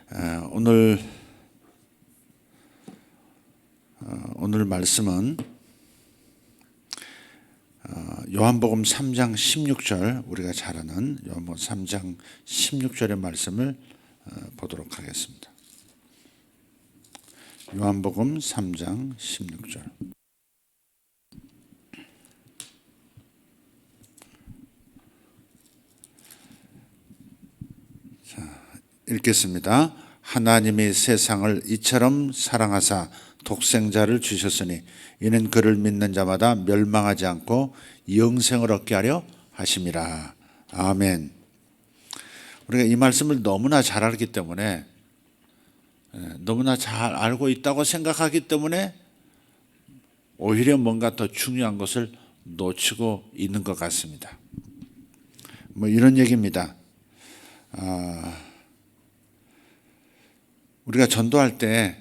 오늘 말씀은 요한복음 3장 16절, 우리가 잘 아는 요한복음 3장 16절의 말씀을 보도록 하겠습니다. 요한복음 3장 16절. 읽겠습니다. 하나님이 세상을 이처럼 사랑하사 독생자를 주셨으니 이는 그를 믿는 자마다 멸망하지 않고 영생을 얻게 하려 하심이라. 아멘. 우리가 이 말씀을 너무나 잘 알기 때문에, 너무나 잘 알고 있다고 생각하기 때문에 오히려 뭔가 더 중요한 것을 놓치고 있는 것 같습니다. 이런 얘기입니다. 우리가 전도할 때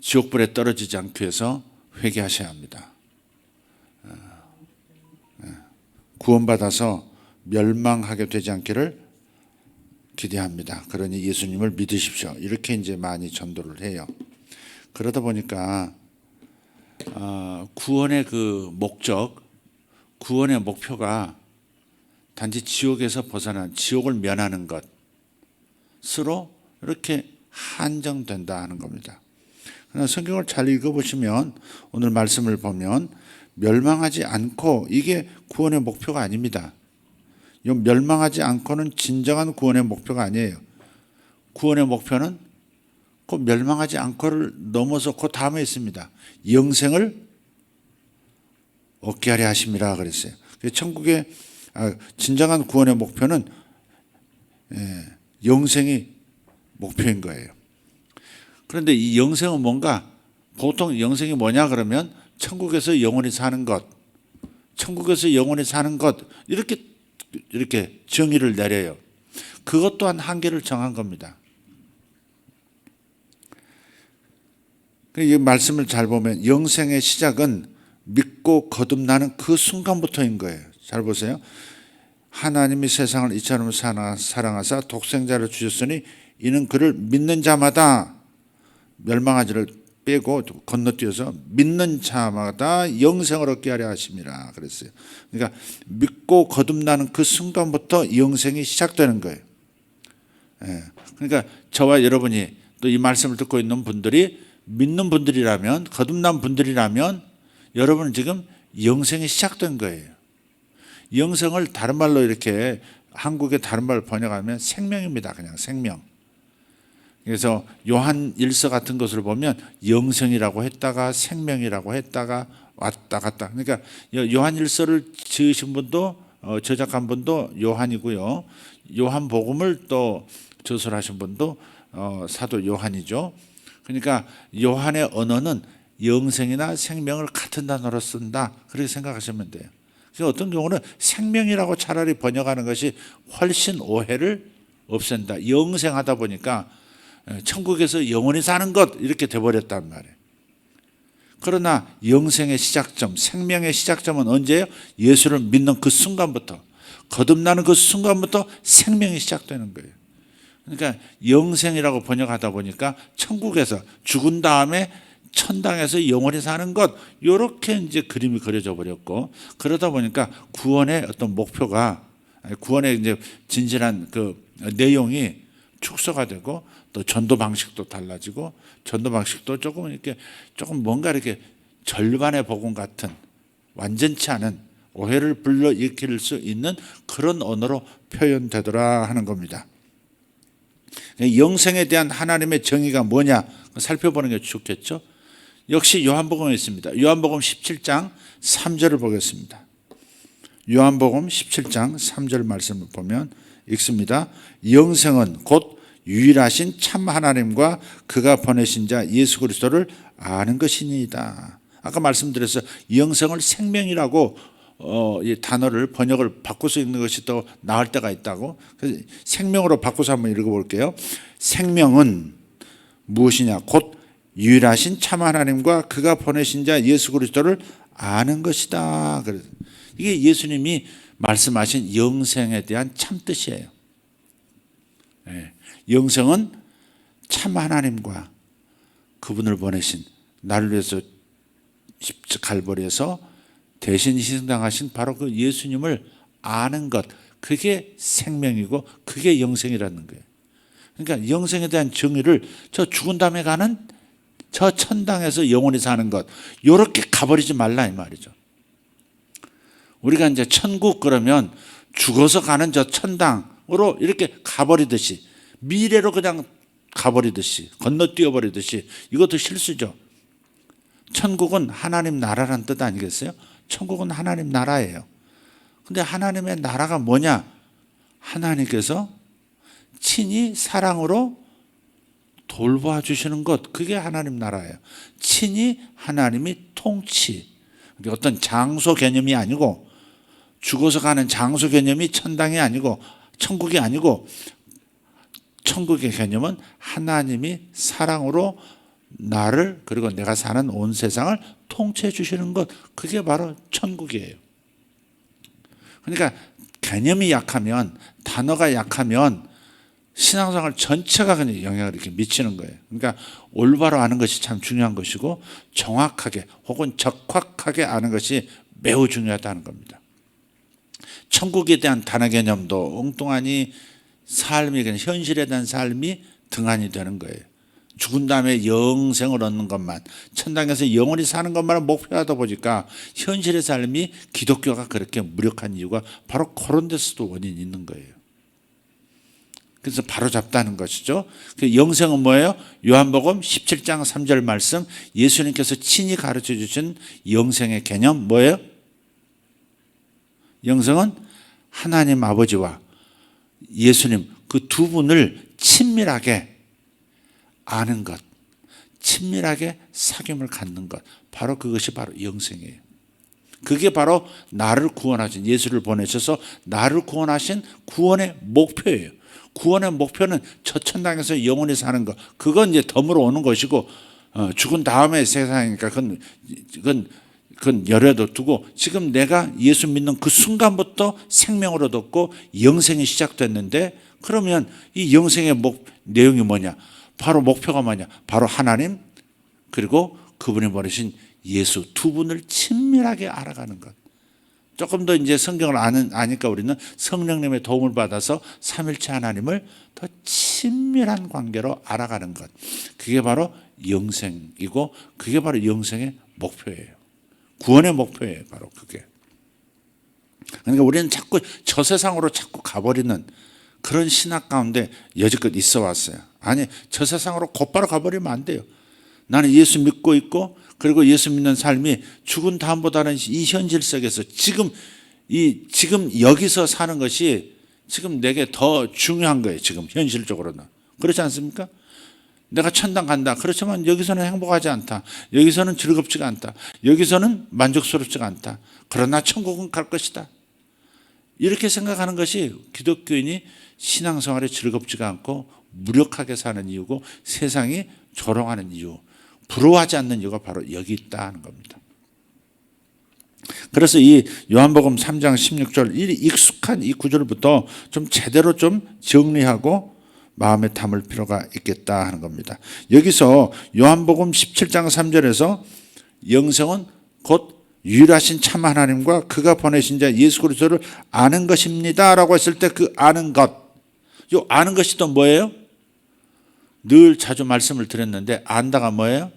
지옥불에 떨어지지 않기 위해서 회개하셔야 합니다. 구원받아서 멸망하게 되지 않기를 기대합니다. 그러니 예수님을 믿으십시오. 이렇게 이제 많이 전도를 해요. 그러다 보니까 구원의 그 목적, 구원의 목표가 단지 지옥에서 벗어난, 지옥을 면하는 것으로 이렇게 한정된다 하는 겁니다. 그러나 성경을 잘 읽어보시면, 오늘 말씀을 보면 멸망하지 않고, 이게 구원의 목표가 아닙니다. 이 멸망하지 않고는 진정한 구원의 목표가 아니에요. 구원의 목표는 그 멸망하지 않고를 넘어서 그 다음에 있습니다. 영생을 얻게 하려 하심이라 그랬어요. 천국의 진정한 구원의 목표는 영생이 목표인 거예요. 그런데 이 영생은 뭔가, 보통 영생이 뭐냐 그러면 천국에서 영원히 사는 것, 천국에서 영원히 사는 것, 이렇게 정의를 내려요. 그것 또한 한계를 정한 겁니다. 이 말씀을 잘 보면 영생의 시작은 믿고 거듭나는 그 순간부터인 거예요. 잘 보세요. 하나님이 세상을 이처럼 사랑하사 독생자를 주셨으니 이는 그를 믿는 자마다, 멸망하지를 빼고 건너뛰어서 믿는 자마다 영생을 얻게 하려 하심이라 그랬어요. 그러니까 믿고 거듭나는 그 순간부터 영생이 시작되는 거예요. 그러니까 저와 여러분이 또 이 말씀을 듣고 있는 분들이 믿는 분들이라면, 거듭난 분들이라면 여러분은 지금 영생이 시작된 거예요. 영생을 다른 말로 이렇게 한국의 다른 말로 번역하면 생명입니다. 그냥 생명. 그래서 요한 1서 같은 것을 보면 영생이라고 했다가 생명이라고 했다가 왔다 갔다. 그러니까 요한 1서를 지으신 분도, 저작한 분도 요한이고요. 요한 복음을 또 저술하신 분도 사도 요한이죠. 그러니까 요한의 언어는 영생이나 생명을 같은 단어로 쓴다, 그렇게 생각하시면 돼요. 그래서 어떤 경우는 생명이라고 차라리 번역하는 것이 훨씬 오해를 없앤다. 영생하다 보니까 천국에서 영원히 사는 것, 이렇게 돼버렸단 말이에요. 그러나 영생의 시작점, 생명의 시작점은 언제예요? 예수를 믿는 그 순간부터, 거듭나는 그 순간부터 생명이 시작되는 거예요. 그러니까 영생이라고 번역하다 보니까 천국에서 죽은 다음에 천당에서 영원히 사는 것, 이렇게 이제 그림이 그려져 버렸고, 그러다 보니까 구원의 어떤 목표가, 구원의 이제 진실한 그 내용이 축소가 되고, 또 전도 방식도 달라지고, 전도 방식도 조금 뭔가 이렇게 절반의 복음 같은, 완전치 않은, 오해를 불러일으킬 수 있는 그런 언어로 표현되더라 하는 겁니다. 영생에 대한 하나님의 정의가 뭐냐 살펴보는 게 좋겠죠. 역시 요한복음에 있습니다. 요한복음 17장 3절을 보겠습니다. 요한복음 17장 3절 말씀을 보면 읽습니다. 영생은 곧 유일하신 참 하나님과 그가 보내신 자 예수 그리스도를 아는 것이니이다. 아까 말씀드렸어요. 영생을 생명이라고 이 단어를, 번역을 바꿔서 읽는 것이 더 나을 때가 있다고. 그래서 생명으로 바꿔서 한번 읽어볼게요. 생명은 무엇이냐? 곧 유일하신 참 하나님과 그가 보내신 자 예수 그리스도를 아는 것이다. 그래서 이게 예수님이 말씀하신 영생에 대한 참 뜻이에요. 영생은 참 하나님과 그분을 보내신 나를 위해서 갈보리에서 대신 희생당하신 바로 그 예수님을 아는 것, 그게 생명이고 그게 영생이라는 거예요. 그러니까 영생에 대한 정의를 저 죽은 다음에 가는 저 천당에서 영원히 사는 것, 이렇게 가버리지 말라 이 말이죠. 우리가 이제 천국 그러면 죽어서 가는 저 천당으로 이렇게 가버리듯이, 미래로 그냥 가버리듯이, 건너뛰어 버리듯이, 이것도 실수죠. 천국은 하나님 나라란 뜻 아니겠어요? 천국은 하나님 나라예요. 근데 하나님의 나라가 뭐냐? 하나님께서 친히 사랑으로 돌봐주시는 것, 그게 하나님 나라예요. 친히 하나님이 통치, 어떤 장소 개념이 아니고, 죽어서 가는 장소 개념이 천당이 아니고 천국이 아니고, 천국의 개념은 하나님이 사랑으로 나를, 그리고 내가 사는 온 세상을 통치해 주시는 것, 그게 바로 천국이에요. 그러니까 개념이 약하면, 단어가 약하면 신앙생활 전체가 그냥 영향을 이렇게 미치는 거예요. 그러니까 올바로 아는 것이 참 중요한 것이고, 정확하게 혹은 적확하게 아는 것이 매우 중요하다는 겁니다. 천국에 대한 단어 개념도 엉뚱하니 삶이, 그냥 현실에 대한 삶이 등한이 되는 거예요. 죽은 다음에 영생을 얻는 것만, 천당에서 영원히 사는 것만을 목표하다 보니까 현실의 삶이, 기독교가 그렇게 무력한 이유가 바로 그런 데서도 원인이 있는 거예요. 그래서 바로 잡다는 것이죠. 영생은 뭐예요? 요한복음 17장 3절 말씀, 예수님께서 친히 가르쳐 주신 영생의 개념 뭐예요? 영생은 하나님 아버지와 예수님, 그 두 분을 친밀하게 아는 것, 친밀하게 사귐을 갖는 것, 바로 그것이 바로 영생이에요. 그게 바로 나를 구원하신, 예수를 보내셔서 나를 구원하신 구원의 목표예요. 구원의 목표는 저 천당에서 영원히 사는 것, 그건 이제 덤으로 오는 것이고, 죽은 다음에 세상이니까 그건 열어도 두고, 지금 내가 예수 믿는 그 순간부터 생명을 얻었고 영생이 시작됐는데, 그러면 이 영생의 내용이 뭐냐? 바로 목표가 뭐냐? 바로 하나님, 그리고 그분이 보내신 예수, 두 분을 친밀하게 알아가는 것. 조금 더 이제 성경을 아니까 우리는 성령님의 도움을 받아서 삼일체 하나님을 더 친밀한 관계로 알아가는 것, 그게 바로 영생이고, 그게 바로 영생의 목표예요. 구원의 목표예요, 바로 그게. 그러니까 우리는 자꾸 저 세상으로 자꾸 가버리는 그런 신학 가운데 여지껏 있어 왔어요. 아니, 저 세상으로 곧바로 가버리면 안 돼요. 나는 예수 믿고 있고, 그리고 예수 믿는 삶이 죽은 다음보다는 이 현실 속에서 지금 여기서 사는 것이 지금 내게 더 중요한 거예요. 지금 현실적으로는. 그렇지 않습니까? 내가 천당 간다. 그렇지만 여기서는 행복하지 않다. 여기서는 즐겁지가 않다. 여기서는 만족스럽지가 않다. 그러나 천국은 갈 것이다. 이렇게 생각하는 것이 기독교인이 신앙생활에 즐겁지가 않고 무력하게 사는 이유고, 세상이 조롱하는 이유, 부러워하지 않는 이유가 바로 여기 있다는 겁니다. 그래서 이 요한복음 3장 16절, 이 익숙한 이 구절부터 좀 제대로 좀 정리하고 마음에 담을 필요가 있겠다 하는 겁니다. 여기서 요한복음 17장 3절에서 영생은 곧 유일하신 참 하나님과 그가 보내신 자 예수 그리스도를 아는 것입니다 라고 했을 때, 그 아는 것, 요 아는 것이 또 뭐예요? 늘 자주 말씀을 드렸는데, 안다가 뭐예요?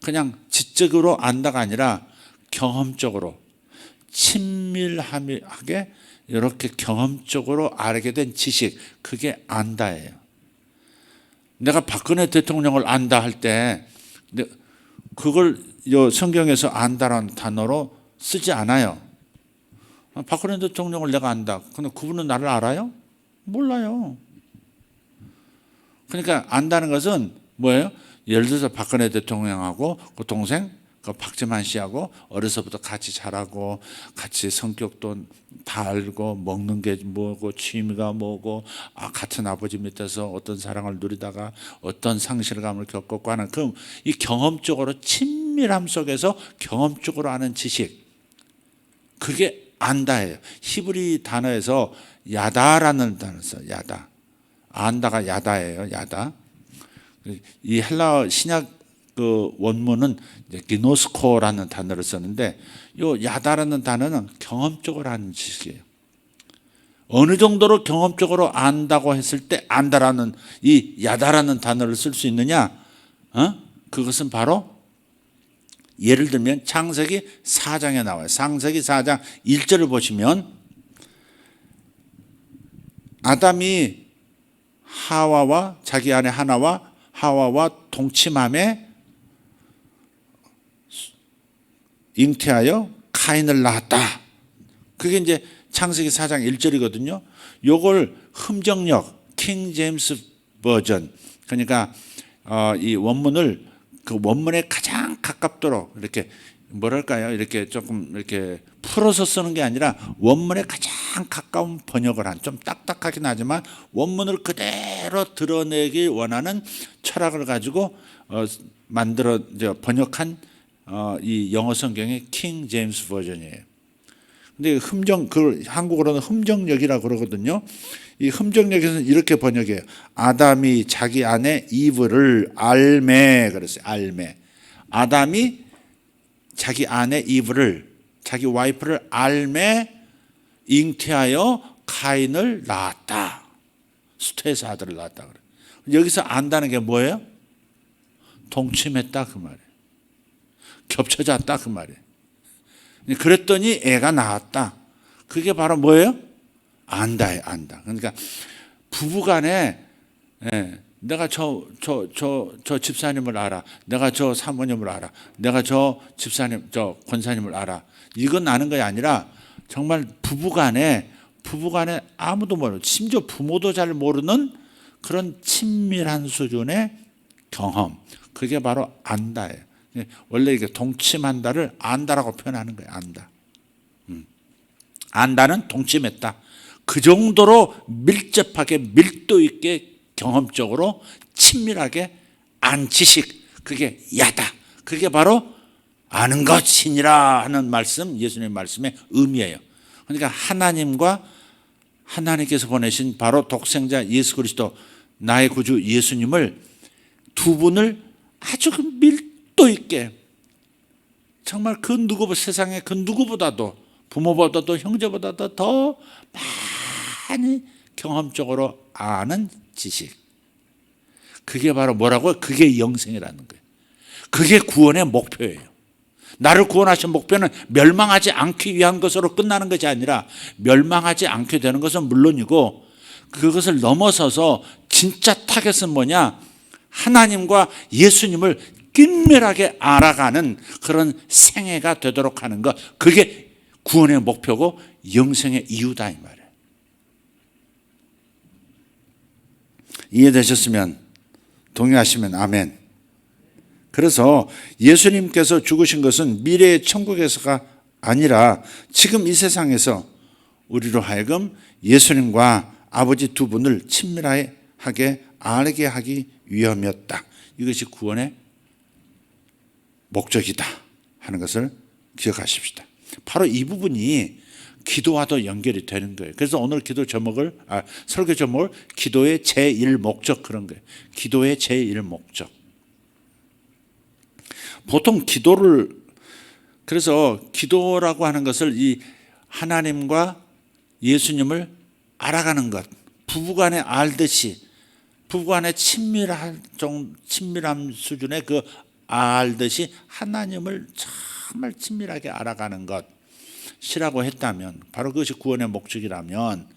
그냥 지적으로 안다가 아니라 경험적으로, 친밀하게 이렇게 경험적으로 알게 된 지식, 그게 안다예요. 내가 박근혜 대통령을 안다 할 때 그걸 성경에서 안다라는 단어로 쓰지 않아요. 박근혜 대통령을 내가 안다. 근데 그분은 나를 알아요? 몰라요. 그러니까 안다는 것은 뭐예요? 예를 들어서 박근혜 대통령하고 그 동생 그 박지만 씨하고 어려서부터 같이 자라고, 같이 성격도 다 알고, 먹는 게 뭐고, 취미가 뭐고, 같은 아버지 밑에서 어떤 사랑을 누리다가 어떤 상실감을 겪었고 하는, 그럼 이 경험적으로 친밀함 속에서 경험적으로 아는 지식, 그게 안다예요. 히브리 단어에서 야다라는 단어를 써요. 야다. 안다가 야다예요. 야다. 이 헬라어 신약 그 원문은 이제 기노스코라는 단어를 썼는데 요 야다라는 단어는 경험적으로 하는 지식이에요. 어느 정도로 경험적으로 안다고 했을 때 안다라는 이 야다라는 단어를 쓸 수 있느냐? 그것은 바로 예를 들면 창세기 4장에 나와요. 창세기 4장 1절을 보시면 아담이 하와와 자기 아내 하와와 동침함에 잉태하여 카인을 낳았다. 그게 이제 창세기 4장 1절이거든요. 요걸 흠정역 킹 제임스 버전, 그러니까 이 원문을 그 원문에 가장 가깝도록 이렇게 뭐랄까요? 이렇게 조금 이렇게 풀어서 쓰는 게 아니라 원문에 가장 가까운 번역을 한, 좀 딱딱하긴 하지만 원문을 그대로 드러내기 원하는 철학을 가지고 만들어 번역한 이 영어 성경의 킹 제임스 버전이에요. 근데 그 한국어로는 흠정역이라고 그러거든요. 이 흠정역에서는 이렇게 번역해요. 아담이 자기 아내 이브를 알매 그랬어요. 알매. 아담이 자기 아내 이브를, 자기 와이프를 알매 잉태하여 카인을 낳았다. 수태에서 아들을 낳았다 그래. 여기서 안다는 게 뭐예요? 동침했다 그 말이에요. 겹쳐졌다 그 말이에요. 그랬더니 애가 나왔다. 그게 바로 뭐예요? 안다예요. 안다. 그러니까 부부간에 내가 저 집사님을 알아. 내가 저 사모님을 알아. 내가 저 집사님, 저 권사님을 알아. 이건 아는 것이 아니라 정말 부부간에 아무도 모르는, 심지어 부모도 잘 모르는 그런 친밀한 수준의 경험. 그게 바로 안다예요. 원래 이게 동침한다를 안다라고 표현하는 거예요. 안다. 안다는 동침했다. 그 정도로 밀접하게 밀도 있게 경험적으로 친밀하게 안 지식, 그게 야다. 그게 바로 아는 것이니라 하는 말씀, 예수님의 말씀의 의미예요. 그러니까 하나님과 하나님께서 보내신 바로 독생자 예수 그리스도, 나의 구주 예수님을, 두 분을 아주 밀도 있게, 정말 그 누구, 세상에 그 누구보다도, 부모보다도 형제보다도 더 많이 경험적으로 아는 지식. 그게 바로 뭐라고요? 그게 영생이라는 거예요. 그게 구원의 목표예요. 나를 구원하신 목표는 멸망하지 않기 위한 것으로 끝나는 것이 아니라 멸망하지 않게 되는 것은 물론이고, 그것을 넘어서서 진짜 타겟은 뭐냐? 하나님과 예수님을 긴밀하게 알아가는 그런 생애가 되도록 하는 것. 그게 구원의 목표고 영생의 이유다 이 말이에요. 이해되셨으면, 동의하시면 아멘. 그래서 예수님께서 죽으신 것은 미래의 천국에서가 아니라 지금 이 세상에서 우리로 하여금 예수님과 아버지 두 분을 친밀하게 알게 하기 위함이었다. 이것이 구원의 목적이다 하는 것을 기억하십시다. 바로 이 부분이 기도와도 연결이 되는 거예요. 그래서 오늘 기도 제목을, 설교 제목을 기도의 제1목적 그런 거예요. 기도의 제1목적. 보통 기도를, 그래서 기도라고 하는 것을 이 하나님과 예수님을 알아가는 것, 부부간에 알듯이, 부부간에 친밀한 수준의 그 알듯이 하나님을 정말 친밀하게 알아가는 것이라고 했다면, 바로 그것이 구원의 목적이라면,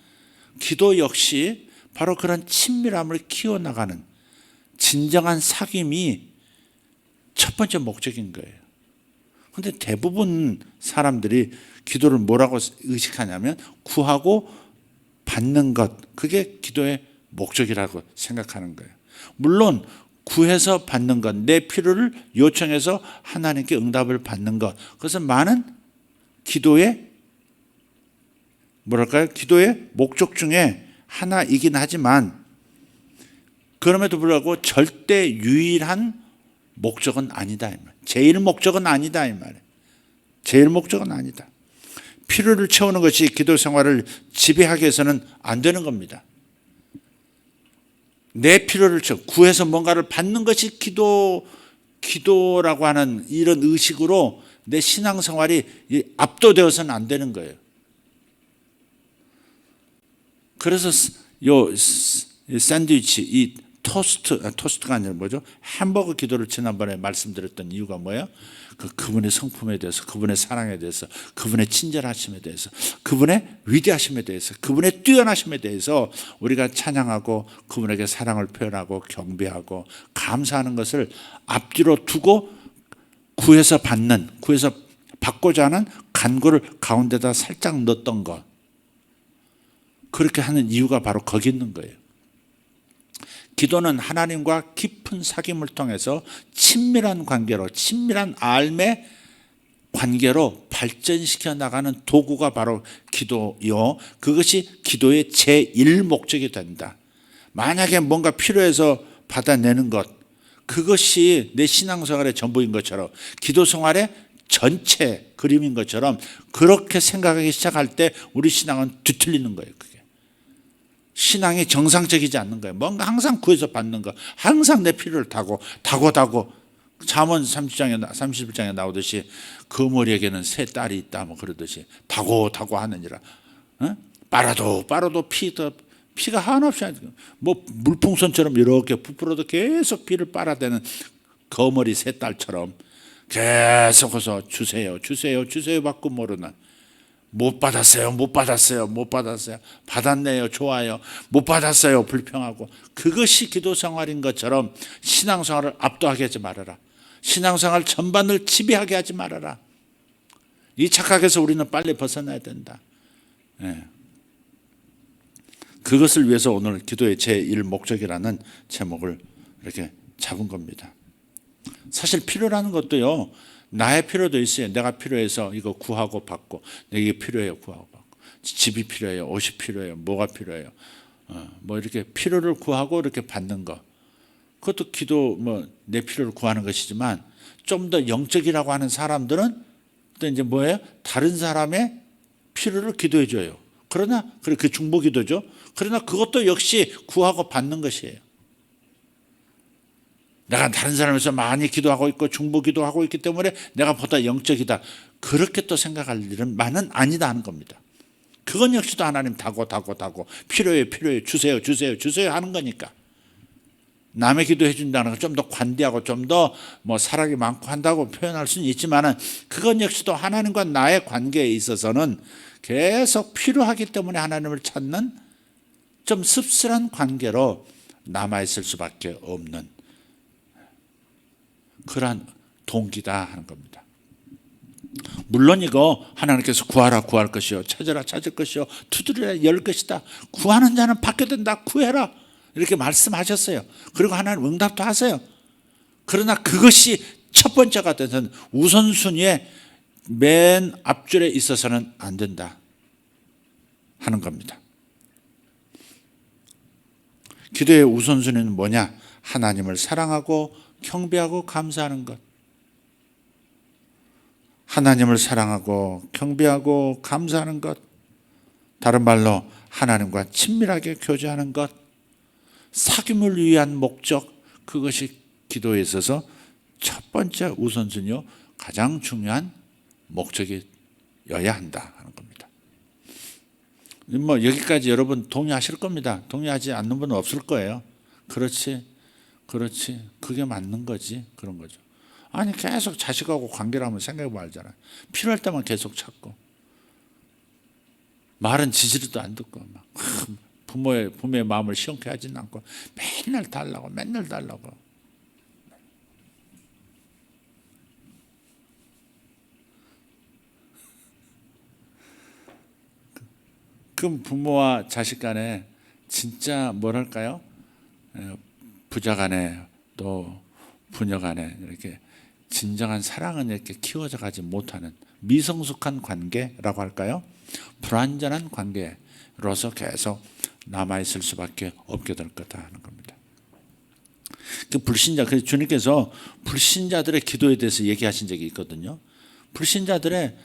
기도 역시 바로 그런 친밀함을 키워나가는 진정한 사귐이 첫 번째 목적인 거예요. 그런데 대부분 사람들이 기도를 뭐라고 의식하냐면 구하고 받는 것, 그게 기도의 목적이라고 생각하는 거예요. 물론 구해서 받는 것, 내 필요를 요청해서 하나님께 응답을 받는 것, 그것은 많은 기도의 기도의 목적 중에 하나이긴 하지만, 그럼에도 불구하고 절대 유일한 목적은 아니다 이 말. 제일 목적은 아니다 이 말이에요. 제일 목적은 아니다. 필요를 채우는 것이 기도 생활을 지배하게 해서는 안 되는 겁니다. 내 필요를 구해서 뭔가를 받는 것이 기도라고 하는 이런 의식으로 내 신앙생활이 압도되어서는 안 되는 거예요. 그래서 요 샌드위치, 이 토스트가 아니라 뭐죠? 햄버거 기도를 지난번에 말씀드렸던 이유가 뭐예요? 그분의 성품에 대해서, 그분의 사랑에 대해서, 그분의 친절하심에 대해서, 그분의 위대하심에 대해서, 그분의 뛰어나심에 대해서 우리가 찬양하고 그분에게 사랑을 표현하고 경배하고 감사하는 것을 앞뒤로 두고 구해서 받고자 하는 간구를 가운데다 살짝 넣었던 것. 그렇게 하는 이유가 바로 거기 있는 거예요. 기도는 하나님과 깊은 사귐을 통해서 친밀한 관계로, 친밀한 알매 관계로 발전시켜 나가는 도구가 바로 기도요. 그것이 기도의 제1목적이 된다. 만약에 뭔가 필요해서 받아내는 것, 그것이 내 신앙생활의 전부인 것처럼, 기도생활의 전체 그림인 것처럼 그렇게 생각하기 시작할 때 우리 신앙은 뒤틀리는 거예요. 그게 신앙이 정상적이지 않는 거예요. 뭔가 항상 구해서 받는 거, 항상 내 필요를 다고 잠언 31장에 나오듯이 그 머리에게는 세 딸이 있다 뭐 그러듯이 다고 하느니라. 빨아도 피가 한없이 뭐 물풍선처럼 이렇게 부풀어도 계속 피를 빨아대는 거머리 세 딸처럼 계속해서 주세요 받고 모르나. 못 받았어요. 받았네요. 좋아요. 못 받았어요. 불평하고. 그것이 기도 생활인 것처럼 신앙생활을 압도하게 하지 말아라. 신앙생활 전반을 지배하게 하지 말아라. 이 착각에서 우리는 빨리 벗어나야 된다. 네. 그것을 위해서 오늘 기도의 제1목적이라는 제목을 이렇게 잡은 겁니다. 사실 필요라는 것도요, 나의 필요도 있어요. 내가 필요해서 이거 구하고 받고, 이게 필요해요. 구하고 받고. 집이 필요해요. 옷이 필요해요. 뭐가 필요해요. 뭐 이렇게 필요를 구하고 이렇게 받는 거. 그것도 기도, 내 필요를 구하는 것이지만 좀 더 영적이라고 하는 사람들은 또 이제 뭐예요? 다른 사람의 필요를 기도해 줘요. 그러나, 그 중보 기도죠. 그러나 그것도 역시 구하고 받는 것이에요. 내가 다른 사람에서 많이 기도하고 있고 중보 기도하고 있기 때문에 내가 보다 영적이다. 그렇게 또 생각할 일은 많은 아니다 하는 겁니다. 그건 역시도 하나님 다고 필요해 주세요 하는 거니까. 남의 기도해 준다는 건 좀 더 관대하고 좀 더 뭐 사랑이 많고 한다고 표현할 수는 있지만은 그건 역시도 하나님과 나의 관계에 있어서는 계속 필요하기 때문에 하나님을 찾는 좀 씁쓸한 관계로 남아있을 수밖에 없는 그러한 동기다 하는 겁니다. 물론 이거 하나님께서 구하라 구할 것이요 찾으라 찾을 것이요 두드리라 열 것이다. 구하는 자는 받게 된다. 구해라 이렇게 말씀하셨어요. 그리고 하나님 응답도 하세요. 그러나 그것이 첫 번째가 되는 우선순위의 맨 앞줄에 있어서는 안 된다 하는 겁니다. 기도의 우선순위는 뭐냐? 하나님을 사랑하고 경배하고 감사하는 것. 하나님을 사랑하고 경배하고 감사하는 것. 다른 말로 하나님과 친밀하게 교제하는 것. 사귐을 위한 목적. 그것이 기도에 있어서 첫 번째 우선순위요. 가장 중요한 목적이어야 한다 하는 겁니다. 뭐 여기까지 여러분 동의하실 겁니다. 동의하지 않는 분은 없을 거예요. 그렇지. 그게 맞는 거지. 그런 거죠. 아니 계속 자식하고 관계를 한번 생각해 보잖아요. 필요할 때만 계속 찾고 말은 지지리도 안 듣고 막 부모의 마음을 시원케 하지는 않고 맨날 달라고. 그럼 부모와 자식 간에 진짜 뭐랄까요? 부자 간에 또 부녀 간에 이렇게 진정한 사랑은 이렇게 키워져 가지 못하는 미성숙한 관계라고 할까요? 불완전한 관계로서 계속 남아있을 수밖에 없게 될 거다 하는 겁니다. 그래서 주님께서 불신자들의 기도에 대해서 얘기하신 적이 있거든요. 불신자들의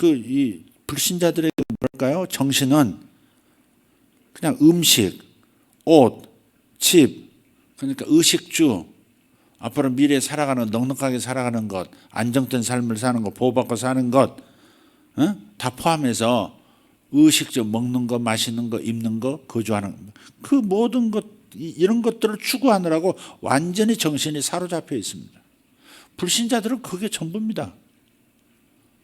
이 불신자들의 뭐랄까요? 정신은 그냥 음식, 옷, 집, 그러니까 의식주, 앞으로 미래에 살아가는 넉넉하게 살아가는 것, 안정된 삶을 사는 것, 보호받고 사는 것, 다 포함해서 의식주, 먹는 거, 마시는 거, 입는 거, 거주하는 그 모든 것, 이런 것들을 추구하느라고 완전히 정신이 사로잡혀 있습니다. 불신자들은 그게 전부입니다.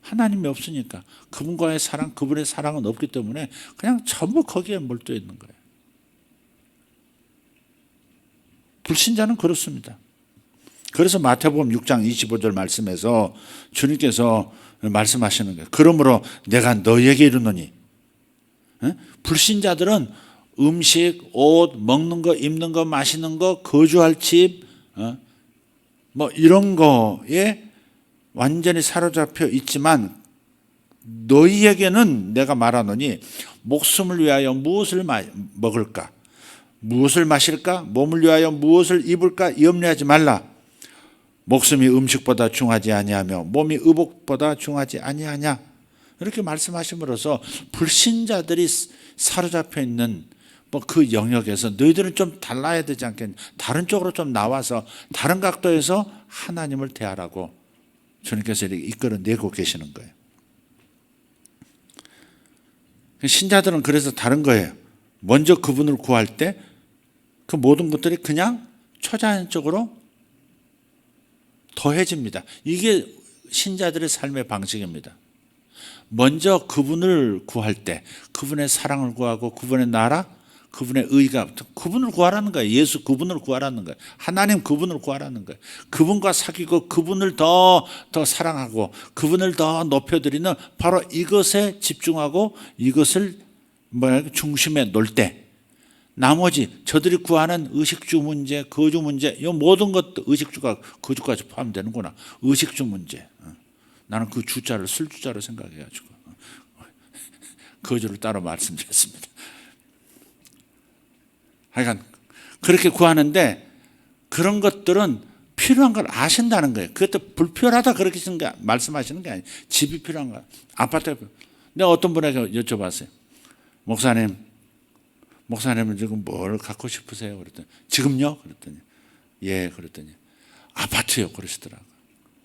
하나님이 없으니까 그분과의 사랑, 그분의 사랑은 없기 때문에 그냥 전부 거기에 몰두해 있는 거예요. 불신자는 그렇습니다. 그래서 마태복음 6장 25절 말씀에서 주님께서 말씀하시는 거예요. 그러므로 내가 너희에게 이르노니, 불신자들은 음식, 옷, 먹는 거, 입는 거, 마시는 거, 거주할 집, 뭐 이런 거에 완전히 사로잡혀 있지만 너희에게는 내가 말하노니 목숨을 위하여 무엇을 먹을까, 무엇을 마실까, 몸을 위하여 무엇을 입을까 염려하지 말라. 목숨이 음식보다 중하지 아니하며 몸이 의복보다 중하지 아니하냐. 이렇게 말씀하심으로써 불신자들이 사로잡혀 있는 그 영역에서 너희들은 좀 달라야 되지 않겠냐, 다른 쪽으로 좀 나와서 다른 각도에서 하나님을 대하라고 주님께서 이렇게 이끌어내고 계시는 거예요. 신자들은 그래서 다른 거예요. 먼저 그분을 구할 때 그 모든 것들이 그냥 초자연적으로 더해집니다. 이게 신자들의 삶의 방식입니다. 먼저 그분을 구할 때 그분의 사랑을 구하고 그분의 나라, 그분의 의가, 그분을 구하라는 거예요. 예수 그분을 구하라는 거예요. 하나님 그분을 구하라는 거예요. 그분과 사귀고 그분을 더 사랑하고 그분을 더 높여드리는 바로 이것에 집중하고 이것을 중심에 놓을 때 나머지 저들이 구하는 의식주 문제, 거주 문제, 이 모든 것도 의식주가 거주까지 포함되는구나. 의식주 문제. 나는 그 주자를 술주자로 생각해가지고 거주를 따로 말씀드렸습니다. 하여간 그렇게 구하는데 그런 것들은 필요한 걸 아신다는 거예요. 그것도 불필요하다 그렇게 말씀하시는 게 아니에요. 집이 필요한 거야. 아파트가 필요한 거야. 내가 어떤 분에게 여쭤봤어요. 목사님은 지금 뭘 갖고 싶으세요? 그랬더니 지금요? 그랬더니 예, 그랬더니 아파트요. 그러시더라고요.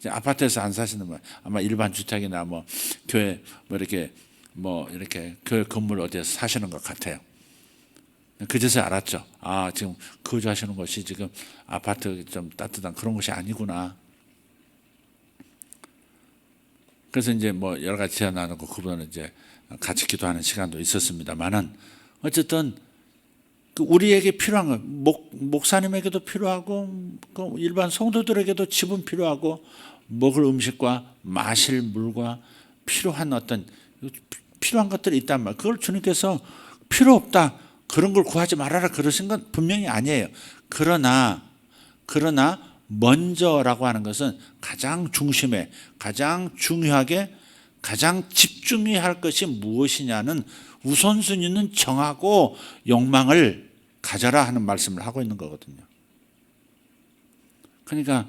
아파트에서 안 사시는 분 아마 일반 주택이나 뭐 교회 이렇게 교회 건물 어디에서 사시는 것 같아요. 그제서 알았죠. 아, 지금 거주하시는 곳이 지금 아파트 좀 따뜻한 그런 곳이 아니구나. 그래서 이제 뭐 여러 가지 제안 나누고 그분은 이제 같이 기도하는 시간도 있었습니다만은 어쨌든 우리에게 필요한 거, 목사님에게도 필요하고 일반 성도들에게도 집은 필요하고 먹을 음식과 마실 물과 필요한 어떤 필요한 것들이 있단 말이에요. 그걸 주님께서 필요 없다, 그런 걸 구하지 말아라 그러신 건 분명히 아니에요. 그러나 먼저라고 하는 것은 가장 중심에, 가장 중요하게, 가장 집중해야 할 것이 무엇이냐는 우선순위는 정하고 욕망을 가져라 하는 말씀을 하고 있는 거거든요. 그러니까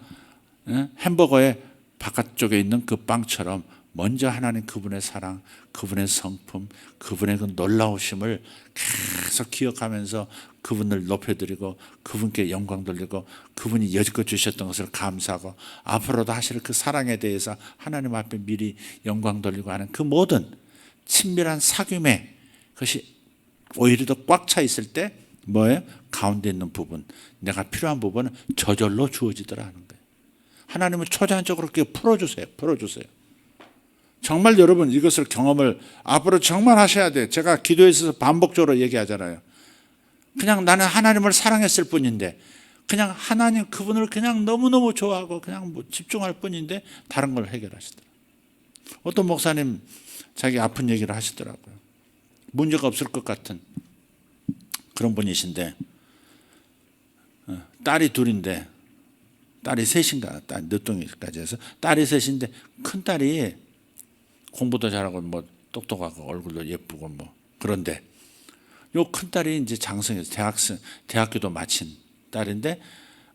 햄버거의 바깥쪽에 있는 그 빵처럼 먼저 하나님 그분의 사랑, 그분의 성품, 그분의 그 놀라우심을 계속 기억하면서 그분을 높여드리고 그분께 영광 돌리고 그분이 여지껏 주셨던 것을 감사하고 앞으로도 하실 그 사랑에 대해서 하나님 앞에 미리 영광 돌리고 하는 그 모든 친밀한 사귐의 그것이 오히려 더 꽉 차 있을 때 뭐예요? 가운데 있는 부분, 내가 필요한 부분은 저절로 주어지더라 하는 거예요. 하나님은 초자연적으로 그렇게 풀어주세요. 정말 여러분 이것을 경험을 앞으로 정말 하셔야 돼요. 제가 기도에 있어서 반복적으로 얘기하잖아요. 그냥 나는 하나님을 사랑했을 뿐인데 그냥 하나님 그분을 그냥 너무너무 좋아하고 그냥 뭐 집중할 뿐인데 다른 걸 해결하시더라고요. 어떤 목사님 자기 아픈 얘기를 하시더라고요. 문제가 없을 것 같은 그런 분이신데 딸이 둘인데 딸이 셋인가, 딸 늦둥이까지 해서 딸이 셋인데 큰 딸이 공부도 잘하고 뭐 똑똑하고 얼굴도 예쁘고 뭐 그런데 요 큰 딸이 이제 장성해서 대학교도 마친 딸인데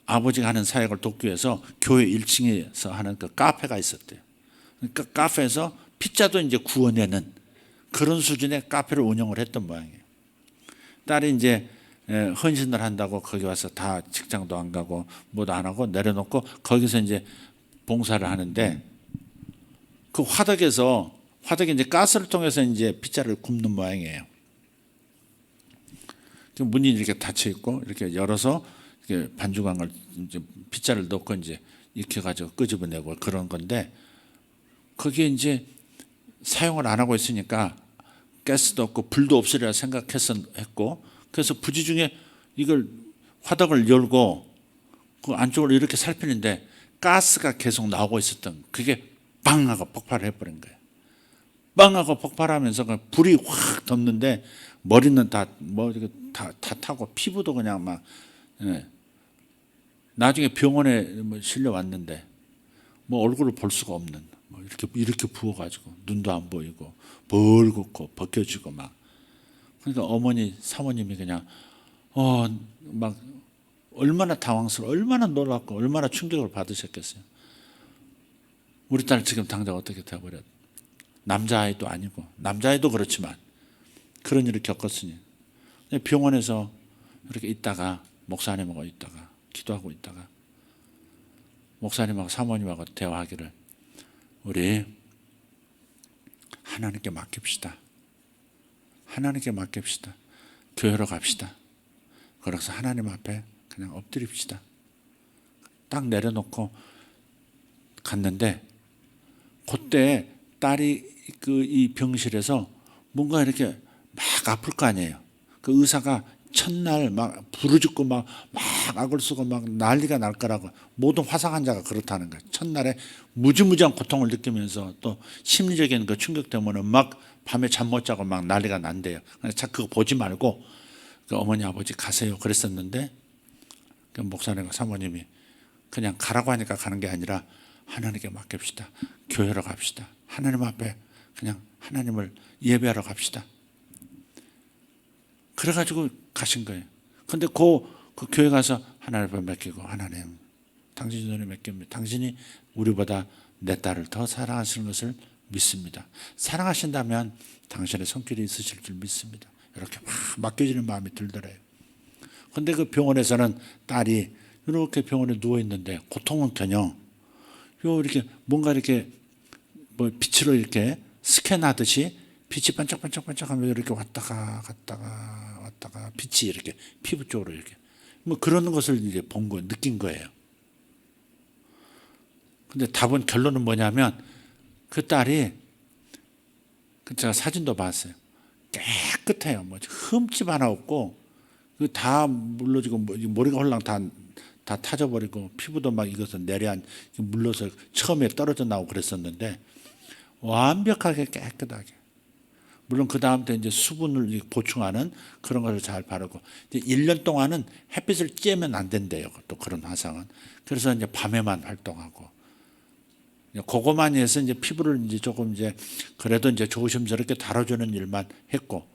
아버지가 하는 사역을 돕기 위해서 교회 1층에서 하는 그 카페가 있었대요. 그러니까 카페에서 피자도 이제 구워내는 그런 수준의 카페를 운영을 했던 모양이에요. 딸이 이제 헌신을 한다고 거기 와서 다 직장도 안 가고 뭐도 안 하고 내려놓고 거기서 이제 봉사를 하는데 그 화덕에 이제 가스를 통해서 이제 피자를 굽는 모양이에요. 문이 이렇게 닫혀 있고 이렇게 열어서 이렇게 반죽한 이제 피자를 넣고 이제 이렇게 가지고 끄집어내고 그런 건데 거기에 이제 사용을 안 하고 있으니까 가스도 없고 불도 없으리라 생각했고 그래서 부지 중에 이걸 화덕을 열고 그 안쪽으로 이렇게 살피는데 가스가 계속 나오고 있었던 그게 빵 하고 폭발을 해버린 거예요. 빵 하고 폭발하면서 불이 확 덮는데 머리는 다 타고 피부도 그냥 막 나중에 병원에 실려왔는데 얼굴을 볼 수가 없는 이렇게 부어가지고 눈도 안 보이고 벌겋고 벗겨지고 막 그러니까 어머니 사모님이 그냥 막 얼마나 당황스러워 얼마나 놀랐고 얼마나 충격을 받으셨겠어요. 우리 딸 지금 당장 어떻게 돼버렸 남자아이도 아니고 남자아이도 그렇지만 그런 일을 겪었으니 병원에서 이렇게 있다가 목사님하고 있다가 기도하고 있다가 목사님하고 사모님하고 대화하기를 우리 하나님께 맡깁시다. 하나님께 맡깁시다. 교회로 갑시다. 그래서 하나님 앞에 그냥 엎드립시다. 딱 내려놓고 갔는데 그때 딸이 이 병실에서 뭔가 이렇게 막 아플 거 아니에요. 그 의사가 첫날 막 부르짖고 막 악을 쓰고 막 난리가 날 거라고 모든 화상 환자가 그렇다는 거예요. 첫날에 무지무지한 고통을 느끼면서 또 심리적인 그 충격 때문에 막 밤에 잠 못 자고 막 난리가 난대요. 그래서 그거 보지 말고 그 어머니 아버지 가세요 그랬었는데 그 목사님과 사모님이 그냥 가라고 하니까 가는 게 아니라 하나님께 맡깁시다. 교회로 갑시다. 하나님 앞에 그냥 하나님을 예배하러 갑시다. 그래가지고 가신 거예요. 근데 그 교회 가서 하나님 앞에 맡기고 하나님 당신 손에 맡깁니다. 당신이 우리보다 내 딸을 더 사랑하시는 것을 믿습니다. 사랑하신다면 당신의 손길이 있으실 줄 믿습니다. 이렇게 막 맡겨지는 마음이 들더래요. 근데 그 병원에서는 딸이 이렇게 병원에 누워 있는데 고통은커녕 이렇게 뭔가 이렇게 빛으로 이렇게 스캔하듯이 빛이 반짝반짝반짝하면서 이렇게 왔다가 빛이 이렇게 피부 쪽으로 이렇게 그런 것을 이제 본 거 느낀 거예요. 근데 결론은 뭐냐면 그 딸이 제가 사진도 봤어요. 깨끗해요. 흠집 하나 없고 다 물러지고 머리가 홀랑 다 타져버리고 피부도 막 익어서 물러서 처음에 떨어져 나오고 그랬었는데 완벽하게 깨끗하게. 물론 그 다음부터 이제 수분을 보충하는 그런 것을 잘 바르고 이제 1년 동안은 햇빛을 쬐면 안 된대요. 또 그런 화상은. 그래서 이제 밤에만 활동하고 그거만 해서 이제 피부를 이제 조금 그래도 이제 조심스럽게 다뤄주는 일만 했고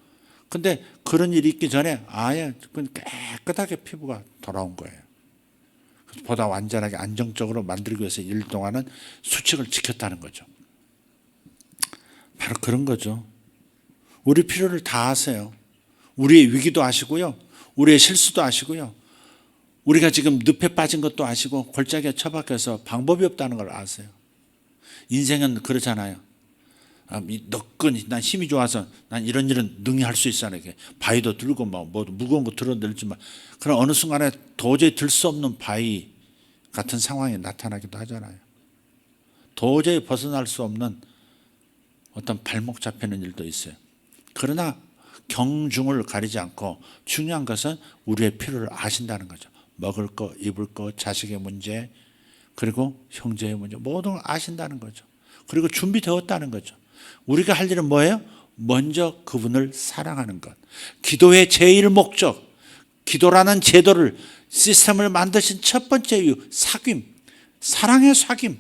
근데 그런 일이 있기 전에 아예 깨끗하게 피부가 돌아온 거예요. 보다 완전하게 안정적으로 만들기 위해서 1년 동안은 수칙을 지켰다는 거죠. 바로 그런 거죠. 우리 필요를 다 아세요. 우리의 위기도 아시고요. 우리의 실수도 아시고요. 우리가 지금 늪에 빠진 것도 아시고 골짜기에 처박혀서 방법이 없다는 걸 아세요. 인생은 그렇잖아요. 너끈히 난 힘이 좋아서 난 이런 일은 능히 할 수 있어. 이렇게 바위도 들고 무거운 거 들어들지만 그럼 어느 순간에 도저히 들 수 없는 바위 같은 상황이 나타나기도 하잖아요. 도저히 벗어날 수 없는 어떤 발목 잡히는 일도 있어요. 그러나 경중을 가리지 않고 중요한 것은 우리의 필요를 아신다는 거죠. 먹을 거, 입을 거, 자식의 문제, 그리고 형제의 문제 모든 걸 아신다는 거죠. 그리고 준비되었다는 거죠. 우리가 할 일은 뭐예요? 먼저 그분을 사랑하는 것. 기도의 제일 목적, 기도라는 제도를 시스템을 만드신 첫 번째 이유, 사귐, 사랑의 사귐.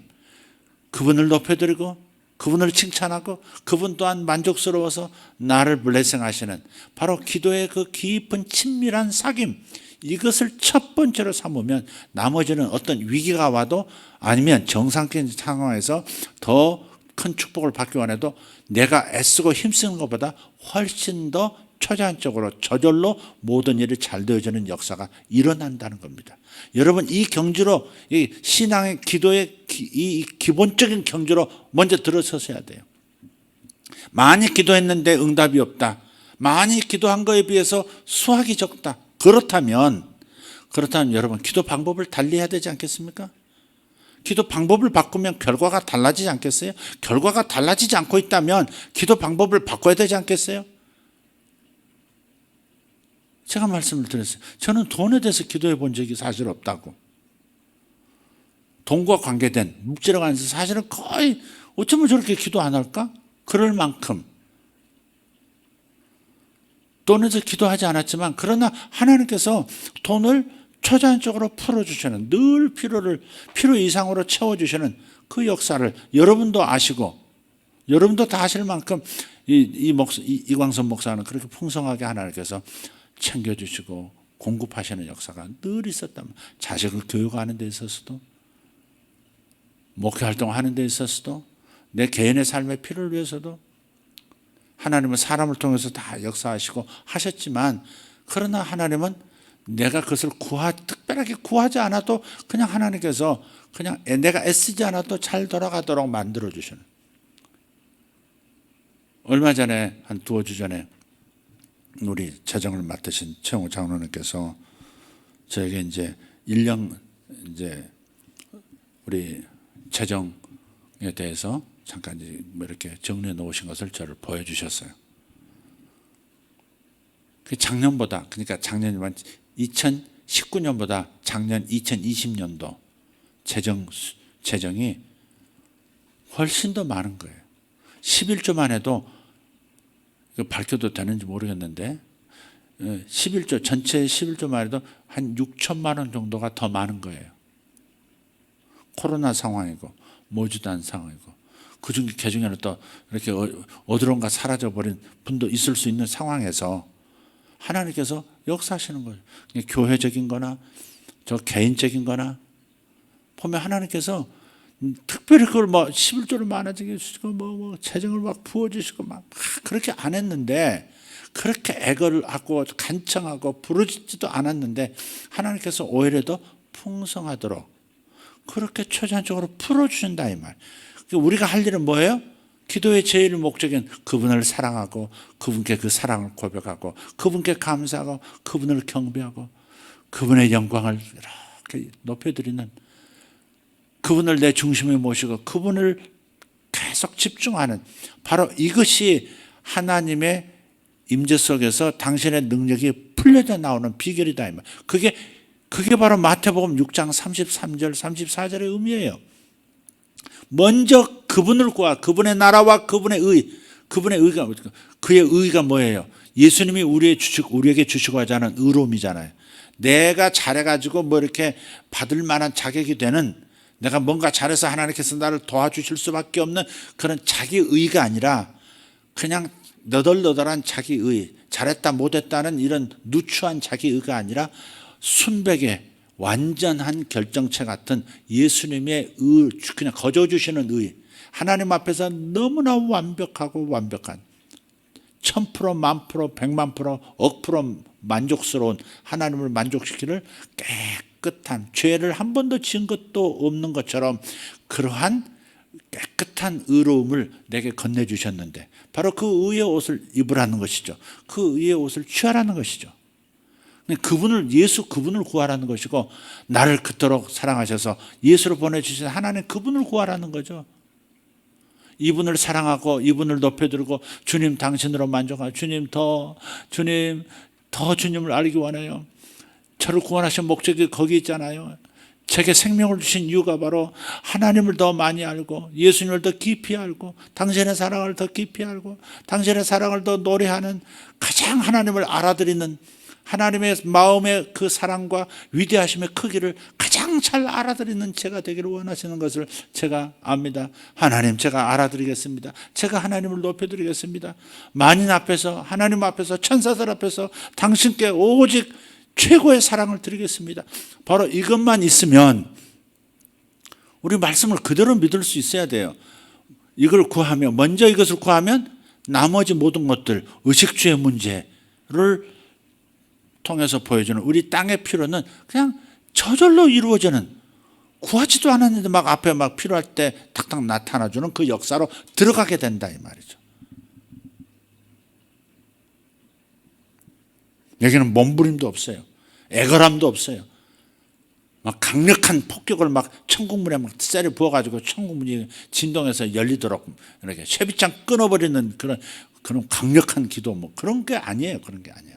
그분을 높여드리고 그분을 칭찬하고 그분 또한 만족스러워서 나를 블레싱하시는 바로 기도의 그 깊은 친밀한 사귐, 이것을 첫 번째로 삼으면 나머지는 어떤 위기가 와도 아니면 정상적인 상황에서 더 큰 축복을 받기 원해도 내가 애쓰고 힘쓰는 것보다 훨씬 더 초자연적으로 저절로 모든 일이 잘 되어지는 역사가 일어난다는 겁니다. 여러분 이 경지로 이 신앙의 기도의 이 기본적인 경지로 먼저 들어서셔야 돼요. 많이 기도했는데 응답이 없다. 많이 기도한 거에 비해서 수확이 적다. 그렇다면 여러분 기도 방법을 달리해야 되지 않겠습니까? 기도 방법을 바꾸면 결과가 달라지지 않겠어요? 결과가 달라지지 않고 있다면 기도 방법을 바꿔야 되지 않겠어요? 제가 말씀을 드렸어요. 저는 돈에 대해서 기도해 본 적이 사실 없다고. 돈과 관계된 묵지라고 하면서 사실은 거의 어쩌면 저렇게 기도 안 할까? 그럴 만큼 돈에서 기도하지 않았지만 그러나 하나님께서 돈을 초자연적으로 풀어주시는 늘 필요 이상으로 채워주시는 그 역사를 여러분도 아시고 여러분도 다 아실 만큼 이광선 목사는 그렇게 풍성하게 하나님께서 챙겨주시고 공급하시는 역사가 늘 있었다면 자식을 교육하는 데 있어서도 목회활동하는 데 있어서도 내 개인의 삶의 필요를 위해서도 하나님은 사람을 통해서 다 역사하시고 하셨지만 그러나 하나님은 내가 그것을 특별하게 구하지 않아도 그냥 하나님께서 그냥 내가 애쓰지 않아도 잘 돌아가도록 만들어주시는. 얼마 전에 한 두어 주 전에 우리 재정을 맡으신 최홍 장로님께서 저에게 이제 1년 이제 우리 재정에 대해서 잠깐 뭐 이렇게 정리해 놓으신 것을 저를 보여주셨어요. 그 작년보다 그러니까 작년이면 2019년보다 작년 2020년도 재정이 훨씬 더 많은 거예요. 11조만 해도 밝혀도 되는지 모르겠는데 11조 전체 11조만 해도 한 6천만 원 정도가 더 많은 거예요. 코로나 상황이고 모주단 상황이고 그중에는 또 이렇게 어디론가 사라져버린 분도 있을 수 있는 상황에서 하나님께서 역사하시는 거예요. 교회적인 거나 저 개인적인 거나 보면 하나님께서 특별히 그걸 뭐 11조를 많아지게 해주시고 뭐 재정을 막 부어주시고 막 그렇게 안 했는데 그렇게 애걸 하고 간청하고 부르짖지도 않았는데 하나님께서 오히려 더 풍성하도록 그렇게 초자연적으로 풀어주신다 이 말. 우리가 할 일은 뭐예요? 기도의 제일 목적은 그분을 사랑하고 그분께 그 사랑을 고백하고 그분께 감사하고 그분을 경배하고 그분의 영광을 이렇게 높여드리는 그분을 내 중심에 모시고 그분을 계속 집중하는 바로 이것이 하나님의 임재 속에서 당신의 능력이 풀려져 나오는 비결이다 이 말. 그게 바로 마태복음 6장 33절 34절의 의미예요. 먼저 그분을 구하 그분의 나라와 그분의 의가 그의 의가 뭐예요? 예수님이 우리에게 주시고 하자는 의로움이잖아요. 내가 잘해가지고 뭐 이렇게 받을 만한 자격이 되는 내가 뭔가 잘해서 하나님께서 나를 도와주실 수밖에 없는 그런 자기 의가 아니라 그냥 너덜너덜한 자기 의, 잘했다 못했다는 이런 누추한 자기 의가 아니라 순백의 완전한 결정체 같은 예수님의 의, 그냥 거저주시는 의, 하나님 앞에서 너무나 완벽한 1000%, 10,000%, 100,000%, 억 프로 만족스러운 하나님을 만족시키는 깨끗한 죄를 한 번도 지은 것도 없는 것처럼 그러한 깨끗한 의로움을 내게 건네주셨는데 바로 그 의의 옷을 입으라는 것이죠. 그 의의 옷을 취하라는 것이죠. 그분을 구하라는 것이고 나를 그토록 사랑하셔서 예수로 보내주신 하나님 그분을 구하라는 거죠. 이분을 사랑하고 이분을 높여들고 주님 당신으로 만족하고 주님 더 주님을 알기 원해요. 저를 구원하신 목적이 거기 있잖아요. 제게 생명을 주신 이유가 바로 하나님을 더 많이 알고 예수님을 더 깊이 알고 당신의 사랑을 더 깊이 알고 당신의 사랑을 더 노래하는 가장 하나님을 알아들이는 하나님의 마음의 그 사랑과 위대하심의 크기를 가장 잘 알아들이는 제가 되기를 원하시는 것을 제가 압니다. 하나님 제가 알아드리겠습니다. 제가 하나님을 높여드리겠습니다. 만인 앞에서 하나님 앞에서 천사들 앞에서 당신께 오직 최고의 사랑을 드리겠습니다. 바로 이것만 있으면 우리 말씀을 그대로 믿을 수 있어야 돼요. 이걸 구하면 먼저 이것을 구하면 나머지 모든 것들 의식주의 문제 통해서 보여주는 우리 땅의 필요는 그냥 저절로 이루어지는, 구하지도 않았는데 막 앞에 막 필요할 때 탁탁 나타나주는 그 역사로 들어가게 된다 이 말이죠. 여기는 몸부림도 없어요. 애걸함도 없어요. 막 강력한 폭격을 막 천국문에 막 쇠를 부어가지고 천국문이 진동해서 열리도록 이렇게 쇠빗장 끊어버리는 그런 강력한 기도 뭐 그런 게 아니에요. 그런 게 아니에요.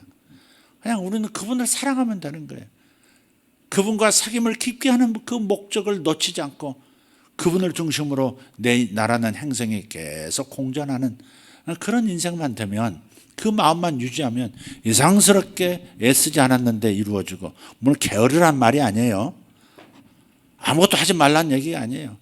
그냥 우리는 그분을 사랑하면 되는 거예요. 그분과 사귐을 깊게 하는 그 목적을 놓치지 않고 그분을 중심으로 내 나라는 행성이 계속 공전하는 그런 인생만 되면, 그 마음만 유지하면 이상스럽게 애쓰지 않았는데 이루어지고, 물론 게으르란 말이 아니에요. 아무것도 하지 말라는 얘기가 아니에요.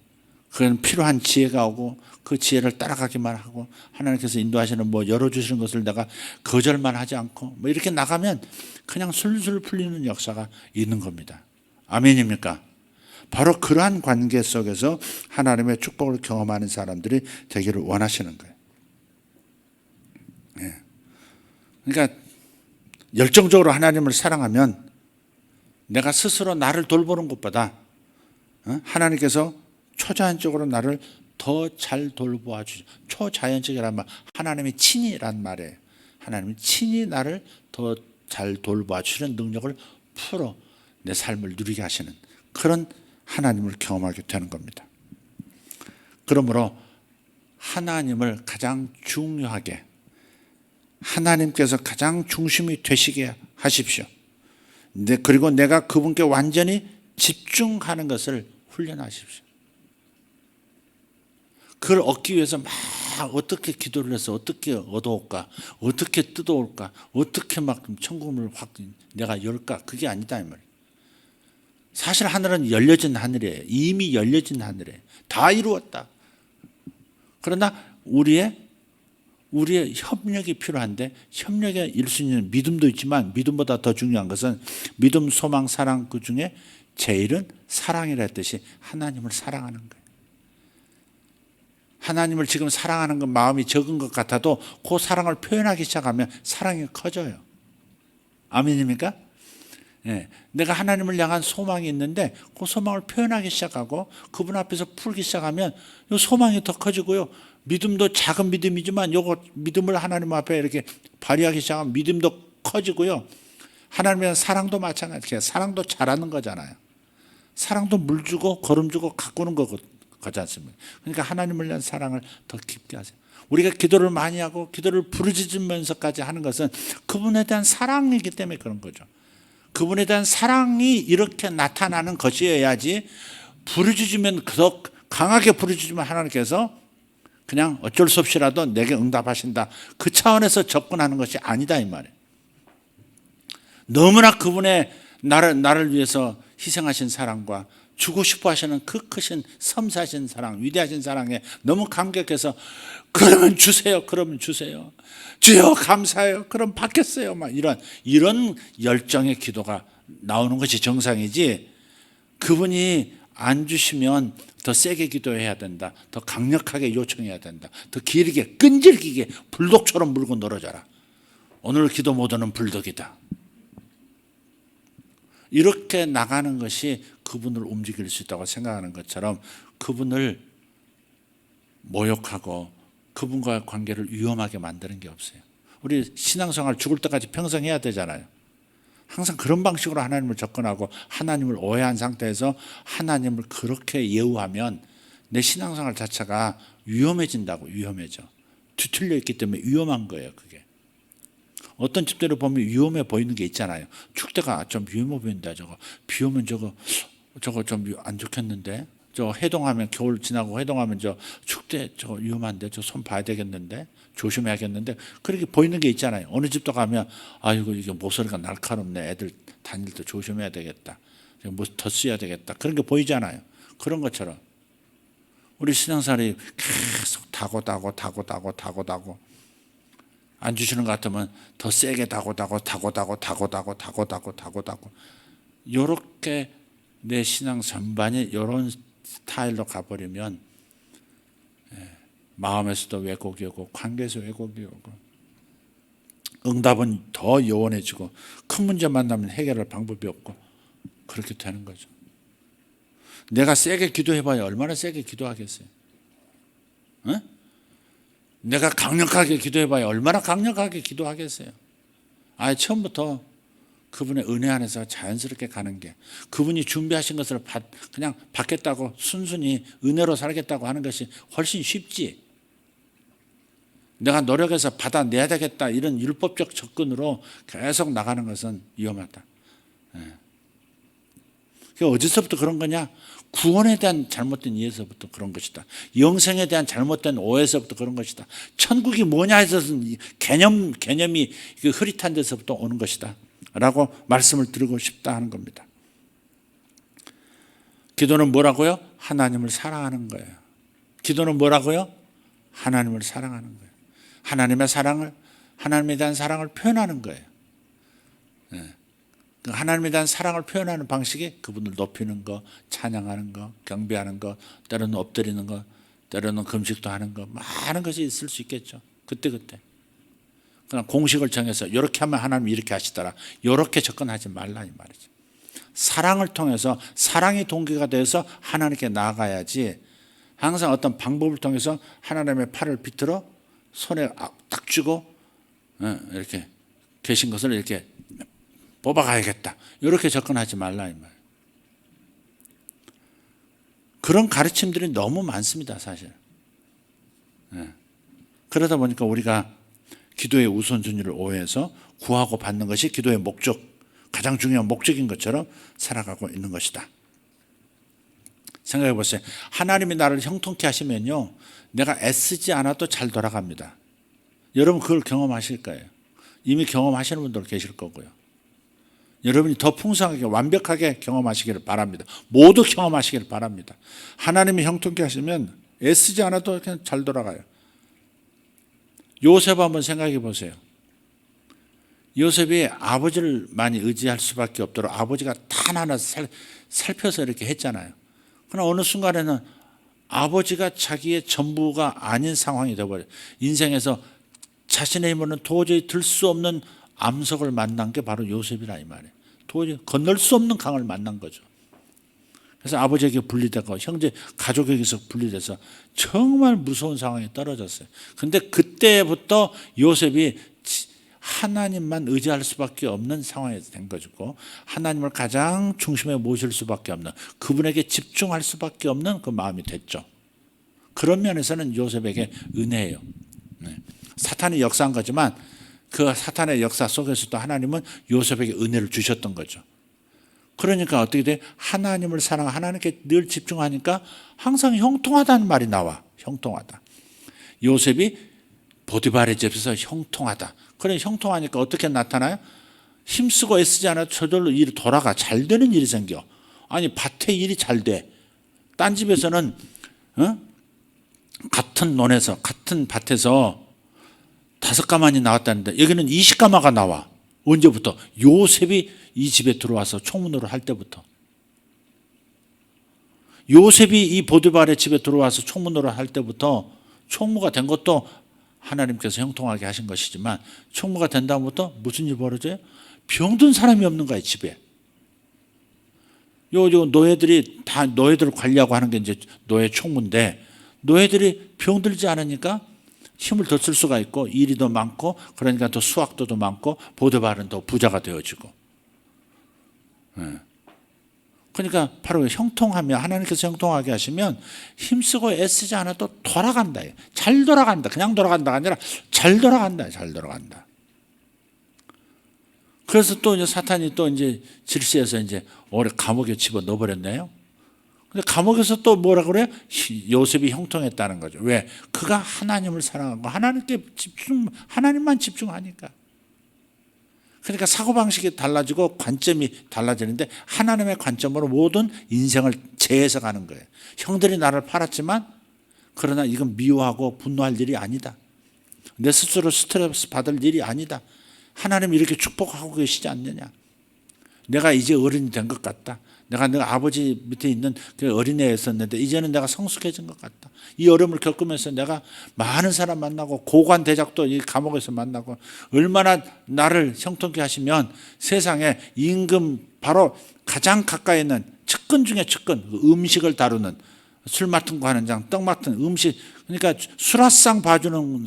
그건 필요한 지혜가 오고 그 지혜를 따라가기만 하고 하나님께서 인도하시는 뭐 열어주시는 것을 내가 거절만 하지 않고 뭐 이렇게 나가면 그냥 술술 풀리는 역사가 있는 겁니다. 아멘입니까? 바로 그러한 관계 속에서 하나님의 축복을 경험하는 사람들이 되기를 원하시는 거예요. 그러니까 열정적으로 하나님을 사랑하면 내가 스스로 나를 돌보는 것보다 하나님께서 초자연적으로 나를 더 잘 돌보아 주죠. 초자연적이란 말, 하나님의 친이란 말이에요. 하나님이 친히 나를 더 잘 돌보아 주시는 능력을 풀어 내 삶을 누리게 하시는 그런 하나님을 경험하게 되는 겁니다. 그러므로 하나님을 가장 중요하게, 하나님께서 가장 중심이 되시게 하십시오. 그리고 내가 그분께 완전히 집중하는 것을 훈련하십시오. 그걸 얻기 위해서 막 어떻게 기도를 해서 어떻게 얻어올까, 어떻게 뜯어올까, 어떻게 막 천국을 확 내가 열까, 그게 아니다 이 말이에요. 사실 하늘은 열려진 하늘이에요. 이미 열려진 하늘이에요. 다 이루었다. 그러나 우리의 협력이 필요한데, 협력의 1순위는 믿음도 있지만 믿음보다 더 중요한 것은 믿음, 소망, 사랑, 그 중에 제일은 사랑이라 했듯이 하나님을 사랑하는 거예요. 하나님을 지금 사랑하는 건 마음이 적은 것 같아도 그 사랑을 표현하기 시작하면 사랑이 커져요. 아멘입니까? 예, 내가 하나님을 향한 소망이 있는데 그 소망을 표현하기 시작하고 그분 앞에서 풀기 시작하면 이 소망이 더 커지고요. 믿음도 작은 믿음이지만 요거 믿음을 하나님 앞에 이렇게 발휘하기 시작하면 믿음도 커지고요. 하나님의 사랑도 마찬가지예요. 사랑도 잘하는 거잖아요. 사랑도 물 주고 걸음 주고 가꾸는 거지 않습니까? 그러니까 하나님을 위한 사랑을 더 깊게 하세요. 우리가 기도를 많이 하고 기도를 부르짖으면서까지 하는 것은 그분에 대한 사랑이기 때문에 그런 거죠. 그분에 대한 사랑이 이렇게 나타나는 것이어야지, 부르짖으면 더 강하게 부르짖으면 하나님께서 그냥 어쩔 수 없이라도 내게 응답하신다, 그 차원에서 접근하는 것이 아니다 이 말이에요. 너무나 그분의 나를 위해서 희생하신 사랑과 주고 싶어 하시는 그 크신 섬세하신 사랑, 위대하신 사랑에 너무 감격해서 그러면 주세요, 그러면 주세요, 주여 감사해요, 그럼 받겠어요, 막 이런 열정의 기도가 나오는 것이 정상이지, 그분이 안 주시면 더 세게 기도해야 된다, 더 강력하게 요청해야 된다, 더 길게 끈질기게 불독처럼 물고 늘어져라, 오늘 기도 모드는 불독이다, 이렇게 나가는 것이 그분을 움직일 수 있다고 생각하는 것처럼 그분을 모욕하고 그분과의 관계를 위험하게 만드는 게 없어요. 우리 신앙생활 죽을 때까지 평생 해야 되잖아요. 항상 그런 방식으로 하나님을 접근하고 하나님을 오해한 상태에서 하나님을 그렇게 예우하면 내 신앙생활 자체가 위험해진다고. 위험해져. 뒤틀려 있기 때문에 위험한 거예요. 그게. 어떤 집들을 보면 위험해 보이는 게 있잖아요. 축대가 좀 위험해 보인다. 저거 비 오면 저거 좀 안 좋겠는데, 저 해동하면, 겨울 지나고 해동하면 저 축대 저거 위험한데, 저 손 봐야 되겠는데, 조심해야겠는데, 그렇게 보이는 게 있잖아요. 어느 집도 가면 아이고 이게 모서리가 날카롭네, 애들 다닐 때 조심해야 되겠다, 뭐 더 써야 되겠다, 그런 게 보이잖아요. 그런 것처럼 우리 신앙생활이 계속 다고 안 주시는 것 같으면 더 세게 다고 이렇게 내 신앙 전반이 이런 스타일로 가버리면 마음에서도 왜곡이 오고 관계에서 왜곡이 오고 응답은 더 요원해지고 큰 문제 만나면 해결할 방법이 없고 그렇게 되는 거죠. 내가 세게 기도해봐야 얼마나 세게 기도하겠어요? 어? 내가 강력하게 기도해봐야 얼마나 강력하게 기도하겠어요? 아예 처음부터 그분의 은혜 안에서 자연스럽게 가는 게, 그분이 준비하신 것을 그냥 받겠다고 순순히 은혜로 살겠다고 하는 것이 훨씬 쉽지. 내가 노력해서 받아내야 되겠다 이런 율법적 접근으로 계속 나가는 것은 위험하다. 어디서부터 그런 거냐? 구원에 대한 잘못된 이해에서부터 그런 것이다. 영생에 대한 잘못된 오해에서부터 그런 것이다. 천국이 뭐냐 해서는 개념이 흐릿한 데서부터 오는 것이다 라고 말씀을 드리고 싶다 하는 겁니다. 기도는 뭐라고요? 하나님을 사랑하는 거예요. 기도는 뭐라고요? 하나님을 사랑하는 거예요. 하나님에 대한 사랑을 표현하는 거예요. 하나님에 대한 사랑을 표현하는 방식이 그분을 높이는 거, 찬양하는 거, 경배하는 거, 때로는 엎드리는 거, 때로는 금식도 하는 거, 많은 것이 있을 수 있겠죠. 그때그때. 그냥 공식을 정해서 이렇게 하면 하나님 이렇게 하시더라, 이렇게 접근하지 말라 이 말이죠. 사랑을 통해서, 사랑이 동기가 되어서 하나님께 나아가야지, 항상 어떤 방법을 통해서 하나님의 팔을 비틀어 손에 딱 쥐고 이렇게 계신 것을 이렇게 뽑아가야겠다 이렇게 접근하지 말라 이 말. 그런 가르침들이 너무 많습니다 사실. 그러다 보니까 우리가 기도의 우선순위를 오해해서 구하고 받는 것이 기도의 목적, 가장 중요한 목적인 것처럼 살아가고 있는 것이다. 생각해 보세요. 하나님이 나를 형통케 하시면요, 내가 애쓰지 않아도 잘 돌아갑니다. 여러분 그걸 경험하실 거예요. 이미 경험하시는 분들 계실 거고요. 여러분이 더 풍성하게 완벽하게 경험하시기를 바랍니다. 모두 경험하시기를 바랍니다. 하나님이 형통케 하시면 애쓰지 않아도 그냥 잘 돌아가요. 요셉 한번 생각해 보세요. 요셉이 아버지를 많이 의지할 수밖에 없도록 아버지가 다 하나 살펴서 이렇게 했잖아요. 그러나 어느 순간에는 아버지가 자기의 전부가 아닌 상황이 되어버려요. 인생에서 자신의 힘으로는 도저히 들 수 없는 암석을 만난 게 바로 요셉이라 이 말이에요. 도저히 건널 수 없는 강을 만난 거죠. 그래서 아버지에게 분리되고 형제 가족에게서 분리돼서 정말 무서운 상황에 떨어졌어요. 근데 그때부터 요셉이 하나님만 의지할 수밖에 없는 상황이 된 거고, 하나님을 가장 중심에 모실 수밖에 없는, 그분에게 집중할 수밖에 없는 그 마음이 됐죠. 그런 면에서는 요셉에게 은혜예요. 사탄이 역사한 거지만 그 사탄의 역사 속에서도 하나님은 요셉에게 은혜를 주셨던 거죠. 그러니까 어떻게 돼? 하나님을 사랑하고 하나님께 늘 집중하니까 항상 형통하다는 말이 나와. 형통하다. 요셉이 보디발의 집에서 형통하다. 그래, 형통하니까 어떻게 나타나요? 힘쓰고 애쓰지 않아도 저절로 일이 돌아가. 잘 되는 일이 생겨. 아니, 밭에 일이 잘 돼. 딴 집에서는 같은 논에서, 같은 밭에서 5가마니 나왔다는데 여기는 20가마가 나와. 언제부터? 요셉이 이 집에 들어와서 총무노를 할 때부터. 요셉이 이 보디발의 집에 들어와서 총무노를 할 때부터 총무가 된 것도 하나님께서 형통하게 하신 것이지만, 총무가 된 다음부터 무슨 일이 벌어져요? 병든 사람이 없는 거예요, 집에. 요 노예들이 다 노예들을 관리하고 하는 게 이제 노예 총무인데, 노예들이 병들지 않으니까 힘을 더 쓸 수가 있고 일이 더 많고, 그러니까 더 수확도 더 많고 보디발은 더 부자가 되어지고. 그러니까 바로 형통하며, 하나님께서 형통하게 하시면 힘쓰고 애쓰지 않아도 돌아간다. 잘 돌아간다. 그냥 돌아간다가 아니라 잘 돌아간다. 잘 돌아간다. 그래서 또 이제 사탄이 또 이제 질시해서 이제 오래 감옥에 집어 넣어버렸네요. 근데 감옥에서 또 뭐라 그래요? 요셉이 형통했다는 거죠. 왜? 그가 하나님을 사랑하고 하나님만 집중하니까. 그러니까 사고방식이 달라지고 관점이 달라지는데, 하나님의 관점으로 모든 인생을 재해석하는 거예요. 형들이 나를 팔았지만 그러나 이건 미워하고 분노할 일이 아니다. 내 스스로 스트레스 받을 일이 아니다. 하나님이 이렇게 축복하고 계시지 않느냐. 내가 이제 어른이 된 것 같다. 내가 아버지 밑에 있는 그 어린애였었는데 이제는 내가 성숙해진 것 같다. 이 어려움을 겪으면서 내가 많은 사람 만나고 고관 대작도 이 감옥에서 만나고 얼마나 나를 형통케 하시면 세상에 임금 바로 가장 가까이 있는 측근 중에 측근, 음식을 다루는 술 맡은 거 하는 장, 떡 맡은 음식, 그러니까 수라상 봐주는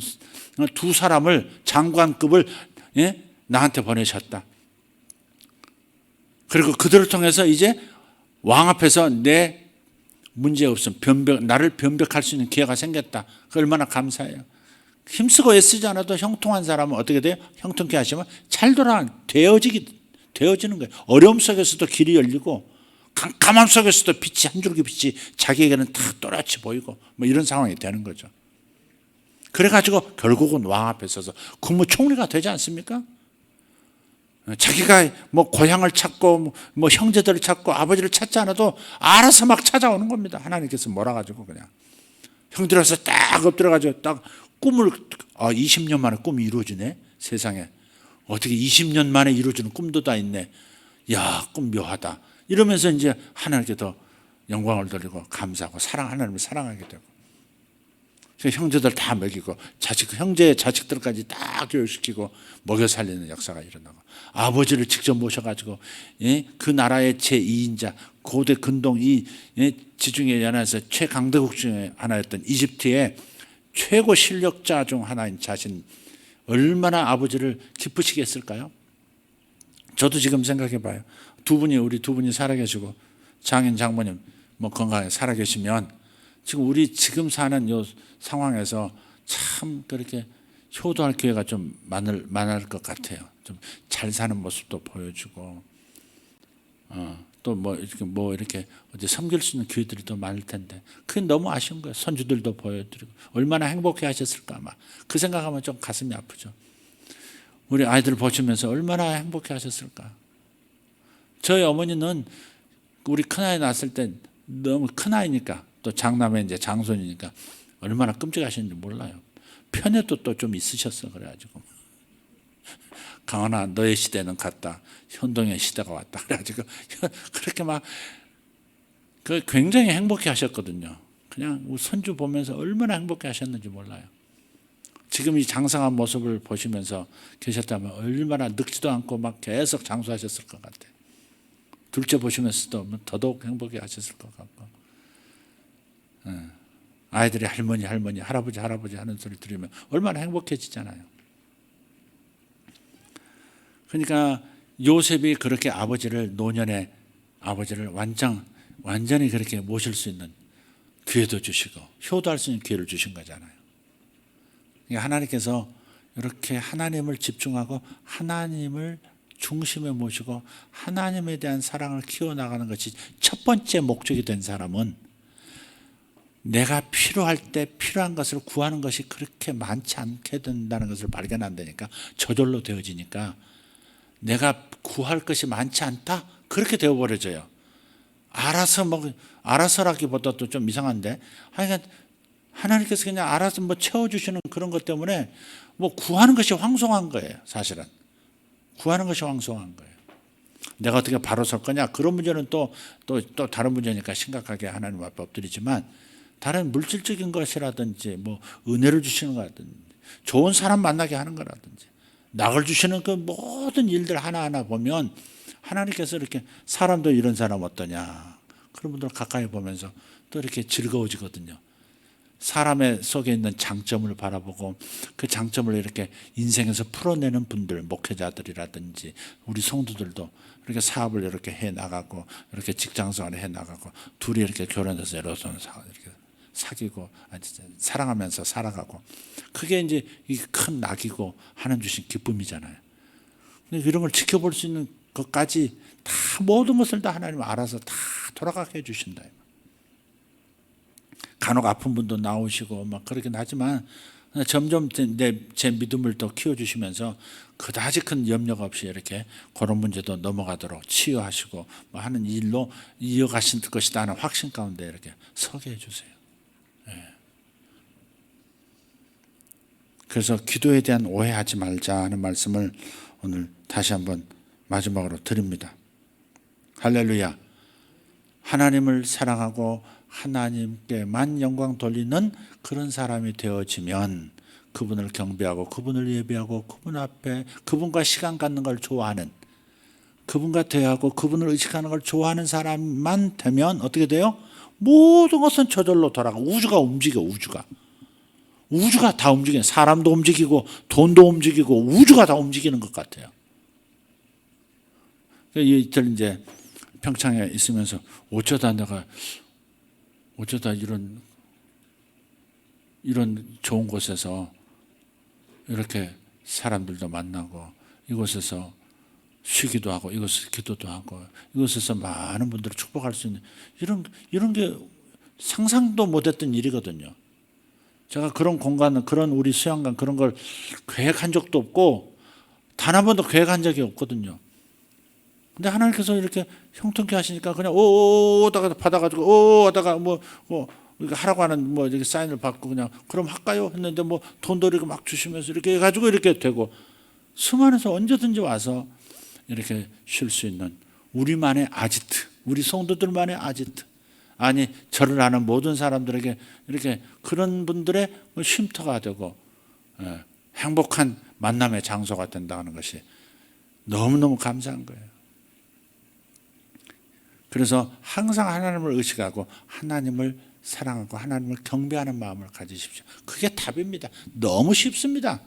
두 사람을 장관급을 나한테 보내셨다. 그리고 그들을 통해서 이제 왕 앞에서 내 문제 없음, 나를 변벽할 수 있는 기회가 생겼다. 그 얼마나 감사해요. 힘쓰고 애쓰지 않아도 형통한 사람은 어떻게 돼요? 형통케 하시면 잘 되어지는 거예요. 어려움 속에서도 길이 열리고 깜깜함 속에서도 빛이 한 줄기 빛이 자기에게는 다 또렷이 보이고 뭐 이런 상황이 되는 거죠. 그래가지고 결국은 왕 앞에 서서 국무총리가 되지 않습니까? 자기가 뭐 고향을 찾고 뭐 형제들을 찾고 아버지를 찾지 않아도 알아서 막 찾아오는 겁니다. 하나님께서 몰아가지고 그냥 형들에서 딱 엎드려가지고 딱 꿈을 20년 만에 꿈이 이루어지네. 세상에 어떻게 20년 만에 이루어지는 꿈도 다 있네. 야, 꿈 묘하다. 이러면서 이제 하나님께 더 영광을 돌리고 감사하고 하나님을 사랑하게 되고 형제들 다 먹이고 형제의 자식들까지 다 교육시키고 먹여 살리는 역사가 일어나고 아버지를 직접 모셔가지고 그 나라의 제2인자 고대 근동 이 지중해 연안에서 최강대국 중에 하나였던 이집트의 최고 실력자 중 하나인 자신 얼마나 아버지를 기쁘시게 했을까요? 저도 지금 생각해 봐요. 우리 두 분이 살아계시고 장인 장모님 뭐 건강하게 살아계시면 지금 우리 지금 사는 요 상황에서 참 그렇게 효도할 기회가 좀 많을 것 같아요. 좀 잘 사는 모습도 보여주고 또 뭐 이렇게 어디 섬길 수 있는 기회들이 더 많을 텐데 그게 너무 아쉬운 거예요. 손주들도 보여드리고 얼마나 행복해 하셨을까 아마 그 생각하면 좀 가슴이 아프죠. 우리 아이들 보시면서 얼마나 행복해 하셨을까. 저희 어머니는 우리 큰아이 낳았을 때 너무 큰아이니까 또 장남의 이제 장손이니까 얼마나 끔찍하셨는지 몰라요. 편애도 또 좀 있으셨어. 그래가지고 강원아 너의 시대는 갔다. 현동의 시대가 왔다. 그래가지고 그렇게 막 굉장히 행복해 하셨거든요. 그냥 우리 손주 보면서 얼마나 행복해 하셨는지 몰라요. 지금 이 장성한 모습을 보시면서 계셨다면 얼마나 늙지도 않고 막 계속 장수하셨을 것 같아요. 둘째 보시면서도 더더욱 행복해 하셨을 것 같고 아이들이 할머니 할아버지 하는 소리 들으면 얼마나 행복해지잖아요. 그러니까 요셉이 그렇게 노년에 아버지를 완전히 그렇게 모실 수 있는 기회도 주시고 효도할 수 있는 기회를 주신 거잖아요. 그러니까 하나님께서 이렇게 하나님을 집중하고 하나님을 중심에 모시고 하나님에 대한 사랑을 키워나가는 것이 첫 번째 목적이 된 사람은 내가 필요할 때 필요한 것을 구하는 것이 그렇게 많지 않게 된다는 것을 발견한다니까. 저절로 되어지니까 내가 구할 것이 많지 않다? 그렇게 되어버려져요. 알아서라기보다도 좀 이상한데 하나님께서 그냥 알아서 채워주시는 그런 것 때문에 구하는 것이 황송한 거예요. 사실은 구하는 것이 황송한 거예요. 내가 어떻게 바로 설 거냐? 그런 문제는 또 다른 문제니까 심각하게 하나님 앞에 엎드리지만 다른 물질적인 것이라든지 은혜를 주시는 거라든지 좋은 사람 만나게 하는 거라든지 낙을 주시는 그 모든 일들 하나하나 보면 하나님께서 이렇게 사람도 이런 사람 어떠냐 그런 분들 가까이 보면서 또 이렇게 즐거워지거든요. 사람의 속에 있는 장점을 바라보고 그 장점을 이렇게 인생에서 풀어내는 분들, 목회자들이라든지 우리 성도들도 이렇게 사업을 이렇게 해 나가고 이렇게 직장생활을 해 나가고 둘이 이렇게 결혼해서 이렇게 사귀고 사랑하면서 살아가고 그게 이제 큰 낙이고 하나님 주신 기쁨이잖아요. 이런 걸 지켜볼 수 있는 것까지 다 모든 것을 다 하나님 알아서 다 돌아가게 해주신다. 간혹 아픈 분도 나오시고 그러긴 하지만 점점 제 믿음을 더 키워주시면서 그다지 큰 염려가 없이 이렇게 그런 문제도 넘어가도록 치유하시고 하는 일로 이어가실 것이다 하는 확신 가운데 이렇게 서게 해주세요. 그래서 기도에 대한 오해하지 말자 하는 말씀을 오늘 다시 한번 마지막으로 드립니다. 할렐루야. 하나님을 사랑하고 하나님께만 영광 돌리는 그런 사람이 되어지면 그분을 경배하고 그분을 예배하고 그분 앞에 그분과 시간 갖는 걸 좋아하는, 그분과 대하고 그분을 의식하는 걸 좋아하는 사람만 되면 어떻게 돼요? 모든 것은 저절로 돌아가. 우주가 움직여. 우주가 다 움직여요. 사람도 움직이고 돈도 움직이고 우주가 다 움직이는 것 같아요. 이틀 이제 평창에 있으면서 어쩌다 이런 좋은 곳에서 이렇게 사람들도 만나고 이곳에서 쉬기도 하고 이곳에서 기도도 하고 이곳에서 많은 분들을 축복할 수 있는 이런 게 상상도 못했던 일이거든요. 제가 그런 공간, 그런 우리 수양관 그런 걸 계획한 적도 없고 단 한 번도 계획한 적이 없거든요. 근데 하나님께서 이렇게 형통케 하시니까 그냥 오다가 받아가지고 오다가 뭐 하라고 하는 뭐 이렇게 사인을 받고 그냥 그럼 할까요 했는데 뭐 돈도 이렇게 막 주시면서 이렇게 해가지고 이렇게 되고 수많은서 언제든지 와서 이렇게 쉴 수 있는 우리만의 아지트, 우리 성도들만의 아지트. 아니 저를 아는 모든 사람들에게 이렇게 그런 분들의 쉼터가 되고 행복한 만남의 장소가 된다는 것이 너무너무 감사한 거예요. 그래서 항상 하나님을 의식하고 하나님을 사랑하고 하나님을 경배하는 마음을 가지십시오. 그게 답입니다. 너무 쉽습니다.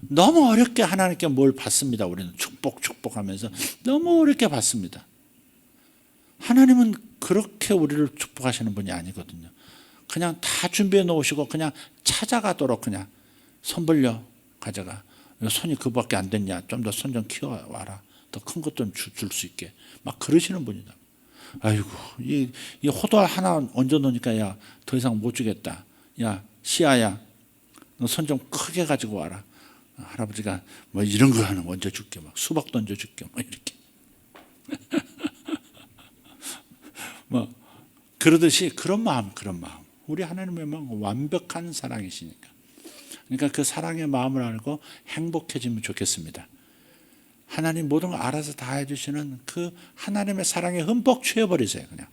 너무 어렵게 하나님께 뭘 받습니다. 우리는 축복하면서 너무 어렵게 받습니다. 하나님은 그렇게 우리를 축복하시는 분이 아니거든요. 그냥 다 준비해 놓으시고 그냥 찾아가도록 그냥 손 벌려 가져가. 손이 그밖에 안 됐냐? 좀 더 손 좀 키워와라. 더 큰 것 좀 줄 수 있게. 막 그러시는 분이다. 아이고 이 호도 하나 얹어 놓으니까 야 더 이상 못 주겠다. 야 시아야 너 손 좀 크게 가지고 와라. 할아버지가 뭐 이런 거 하나 얹어 줄게. 막 수박 던져 줄게. 막 이렇게. 뭐 그러듯이 그런 마음. 우리 하나님의 마음 완벽한 사랑이시니까. 그러니까 그 사랑의 마음을 알고 행복해지면 좋겠습니다. 하나님 모든 걸 알아서 다 해주시는 그 하나님의 사랑에 흠뻑 취해버리세요. 그냥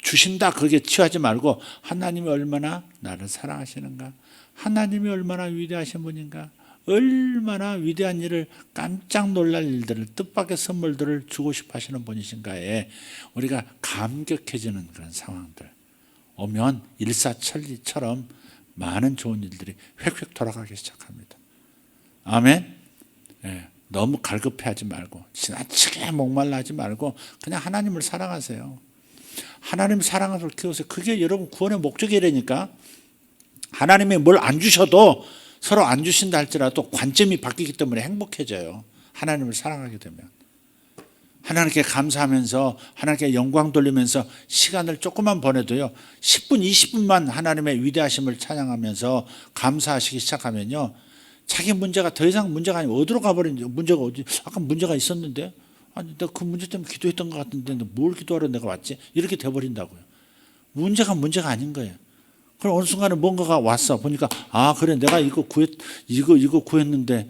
주신다 거기에 취하지 말고 하나님이 얼마나 나를 사랑하시는가, 하나님이 얼마나 위대하신 분인가, 얼마나 위대한 일을 깜짝 놀랄 일들을 뜻밖의 선물들을 주고 싶어 하시는 분이신가에 우리가 감격해지는 그런 상황들 오면 일사천리처럼 많은 좋은 일들이 획획 돌아가기 시작합니다. 아멘. 예, 너무 갈급해하지 말고 지나치게 목말라하지 말고 그냥 하나님을 사랑하세요. 하나님 사랑을 키우세요. 그게 여러분 구원의 목적이라니까. 하나님이 뭘 안 주셔도 서로 안 주신다 할지라도 관점이 바뀌기 때문에 행복해져요. 하나님을 사랑하게 되면. 하나님께 감사하면서 하나님께 영광 돌리면서 시간을 조금만 보내도요 10분 20분만 하나님의 위대하심을 찬양하면서 감사하시기 시작하면요 자기 문제가 더 이상 문제가 아니고 어디로 가버린지 문제가 어디 아까 문제가 있었는데 아니 내가 그 문제 때문에 기도했던 것 같은데 뭘 기도하러 내가 왔지 이렇게 돼버린다고요. 문제가 아닌 거예요. 그럼 어느 순간에 뭔가가 왔어 보니까 아 그래 내가 이거 구했는데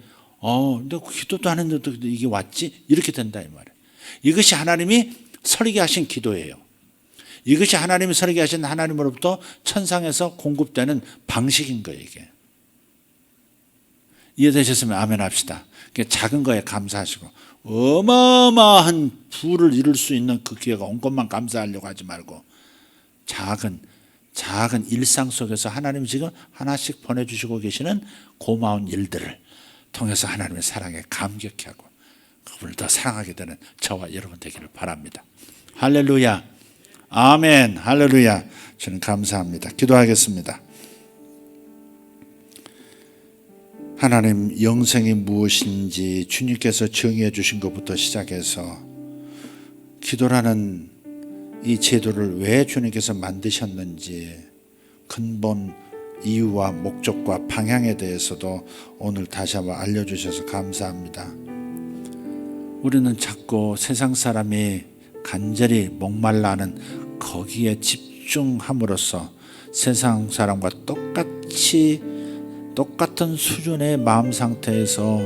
내가 기도도 안 했는데 이게 왔지 이렇게 된다 이 말이에요. 이것이 하나님이 설계하신 기도예요. 이것이 하나님이 설계하신 하나님으로부터 천상에서 공급되는 방식인 거예요. 이게 이해되셨으면 아멘 합시다. 작은 거에 감사하시고 어마어마한 부를 이룰 수 있는 그 기회가 온 것만 감사하려고 하지 말고 작은 일상 속에서 하나님이 지금 하나씩 보내주시고 계시는 고마운 일들을 통해서 하나님의 사랑에 감격하고 그분을 더 사랑하게 되는 저와 여러분 되기를 바랍니다. 할렐루야. 아멘. 할렐루야. 저는 감사합니다. 기도하겠습니다. 하나님 영생이 무엇인지 주님께서 정의해 주신 것부터 시작해서 기도라는 이 제도를 왜 주님께서 만드셨는지 근본 이유와 목적과 방향에 대해서도 오늘 다시 한번 알려주셔서 감사합니다. 우리는 자꾸 세상 사람이 간절히 목말라하는 거기에 집중함으로써 세상 사람과 똑같은 수준의 마음 상태에서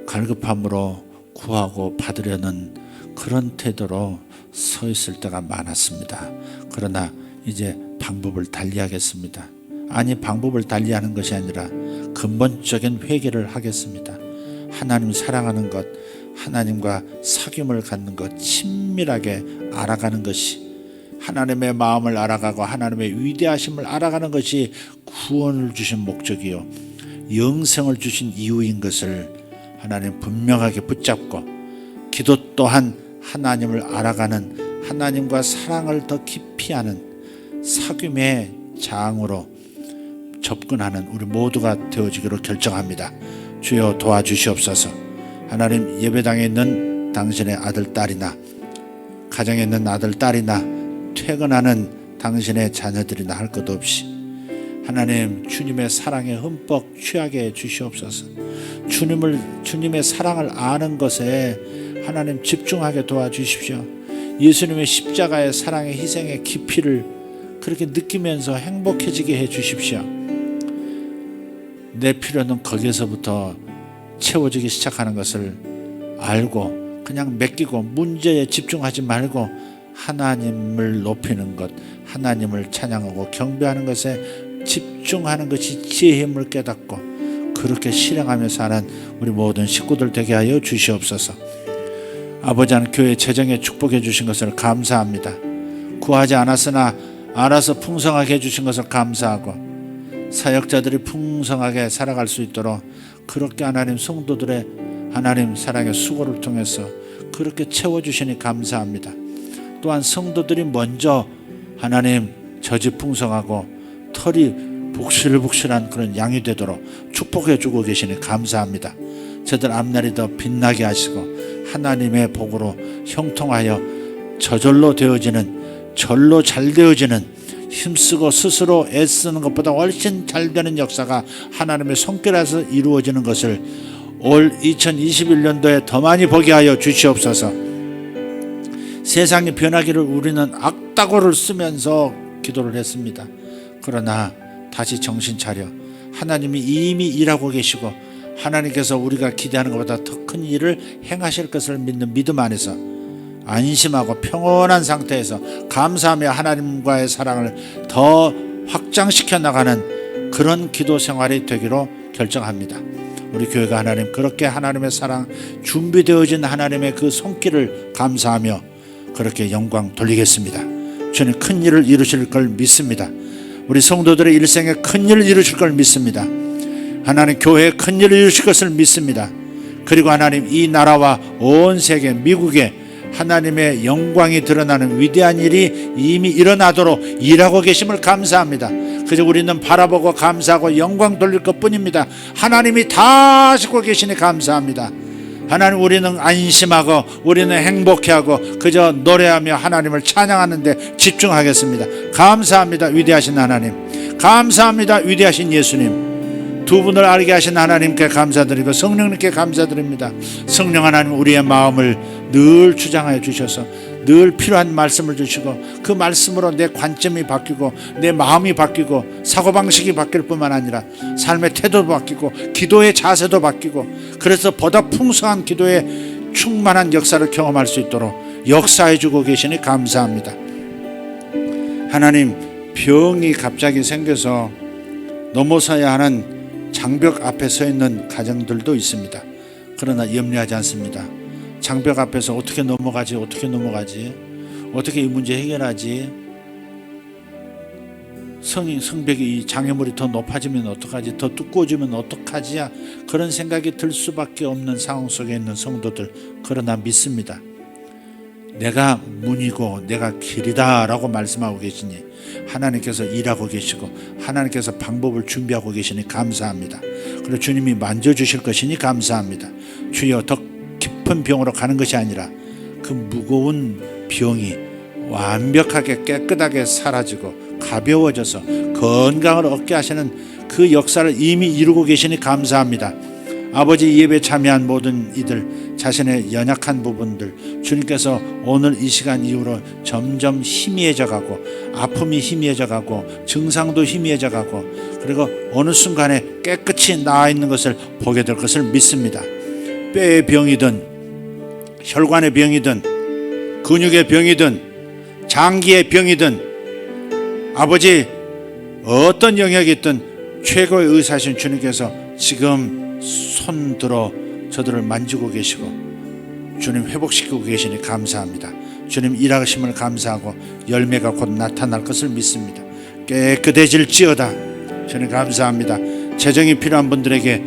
갈급함으로 구하고 받으려는 그런 태도로 서 있을 때가 많았습니다. 그러나 이제 방법을 달리하겠습니다. 아니, 방법을 달리하는 것이 아니라 근본적인 회개를 하겠습니다. 하나님 사랑하는 것, 하나님과 사귐을 갖는 것, 친밀하게 알아가는 것이, 하나님의 마음을 알아가고 하나님의 위대하심을 알아가는 것이 구원을 주신 목적이요 영생을 주신 이유인 것을 하나님 분명하게 붙잡고, 기도 또한 하나님을 알아가는, 하나님과 사랑을 더 깊이 하는 사귐의 장으로 접근하는 우리 모두가 되어지기로 결정합니다. 주여 도와주시옵소서. 하나님, 예배당에 있는 당신의 아들 딸이나 가정에 있는 아들 딸이나 퇴근하는 당신의 자녀들이나 할 것 없이 하나님, 주님의 사랑에 흠뻑 취하게 해 주시옵소서. 주님의 사랑을 아는 것에 하나님 집중하게 도와주십시오. 예수님의 십자가의 사랑의 희생의 깊이를 그렇게 느끼면서 행복해지게 해 주십시오. 내 필요는 거기에서부터 채워지기 시작하는 것을 알고 그냥 맡기고 문제에 집중하지 말고 하나님을 높이는 것, 하나님을 찬양하고 경배하는 것에 집중하는 것이 지혜의 힘을 깨닫고 그렇게 실행하며 사는 우리 모든 식구들 되게 하여 주시옵소서. 아버지 하나님, 교회 재정에 축복해 주신 것을 감사합니다. 구하지 않았으나 알아서 풍성하게 해주신 것을 감사하고 사역자들이 풍성하게 살아갈 수 있도록 그렇게 하나님 성도들의 하나님 사랑의 수고를 통해서 그렇게 채워주시니 감사합니다. 또한 성도들이 먼저 하나님 젖이 풍성하고 털이 복실복실한 그런 양이 되도록 축복해 주고 계시니 감사합니다. 저들 앞날이 더 빛나게 하시고 하나님의 복으로 형통하여 저절로 되어지는, 절로 잘 되어지는, 힘쓰고 스스로 애쓰는 것보다 훨씬 잘 되는 역사가 하나님의 손길에서 이루어지는 것을 올 2021년도에 더 많이 보게 하여 주시옵소서. 세상이 변하기를 우리는 악다고를 쓰면서 기도를 했습니다. 그러나 다시 정신 차려 하나님이 이미 일하고 계시고 하나님께서 우리가 기대하는 것보다 더 큰 일을 행하실 것을 믿는 믿음 안에서 안심하고 평온한 상태에서 감사하며 하나님과의 사랑을 더 확장시켜 나가는 그런 기도 생활이 되기로 결정합니다. 우리 교회가 하나님 그렇게 하나님의 사랑 준비되어진 하나님의 그 손길을 감사하며 그렇게 영광 돌리겠습니다. 주님 큰 일을 이루실 걸 믿습니다. 우리 성도들의 일생에 큰 일을 이루실 걸 믿습니다. 하나님 교회에 큰 일을 이루실 것을 믿습니다. 그리고 하나님 이 나라와 온 세계 미국에 하나님의 영광이 드러나는 위대한 일이 이미 일어나도록 일하고 계심을 감사합니다. 그저 우리는 바라보고 감사하고 영광 돌릴 것뿐입니다. 하나님이 다 하시고 계시니 감사합니다. 하나님 우리는 안심하고 우리는 행복해하고 그저 노래하며 하나님을 찬양하는 데 집중하겠습니다. 감사합니다. 위대하신 하나님, 감사합니다. 위대하신 예수님, 두 분을 알게 하신 하나님께 감사드리고 성령님께 감사드립니다. 성령 하나님 우리의 마음을 늘 주장하여 주셔서 늘 필요한 말씀을 주시고 그 말씀으로 내 관점이 바뀌고 내 마음이 바뀌고 사고방식이 바뀔 뿐만 아니라 삶의 태도도 바뀌고 기도의 자세도 바뀌고 그래서 보다 풍성한 기도에 충만한 역사를 경험할 수 있도록 역사해 주고 계시니 감사합니다. 하나님 병이 갑자기 생겨서 넘어서야 하는 장벽 앞에 서 있는 가정들도 있습니다. 그러나 염려하지 않습니다. 장벽 앞에서 어떻게 넘어가지 어떻게 이 문제 해결하지, 성벽이 이 장애물이 더 높아지면 어떡하지, 더 두꺼워지면 어떡하지, 그런 생각이 들 수밖에 없는 상황 속에 있는 성도들, 그러나 믿습니다. 내가 문이고 내가 길이다 라고 말씀하고 계시니 하나님께서 일하고 계시고 하나님께서 방법을 준비하고 계시니 감사합니다. 그리고 주님이 만져주실 것이니 감사합니다. 주여 더 깊은 병으로 가는 것이 아니라 그 무거운 병이 완벽하게 깨끗하게 사라지고 가벼워져서 건강을 얻게 하시는 그 역사를 이미 이루고 계시니 감사합니다. 아버지 예배 참여한 모든 이들 자신의 연약한 부분들 주님께서 오늘 이 시간 이후로 점점 희미해져 가고 아픔이 희미해져 가고 증상도 희미해져 가고 그리고 어느 순간에 깨끗이 나아 있는 것을 보게 될 것을 믿습니다. 뼈의 병이든 혈관의 병이든 근육의 병이든 장기의 병이든 아버지 어떤 영역이 있든 최고의 의사신 주님께서 지금 손들어 저들을 만지고 계시고 주님 회복시키고 계시니 감사합니다. 주님 일하심을 감사하고 열매가 곧 나타날 것을 믿습니다. 깨끗해질지어다. 주님 감사합니다. 재정이 필요한 분들에게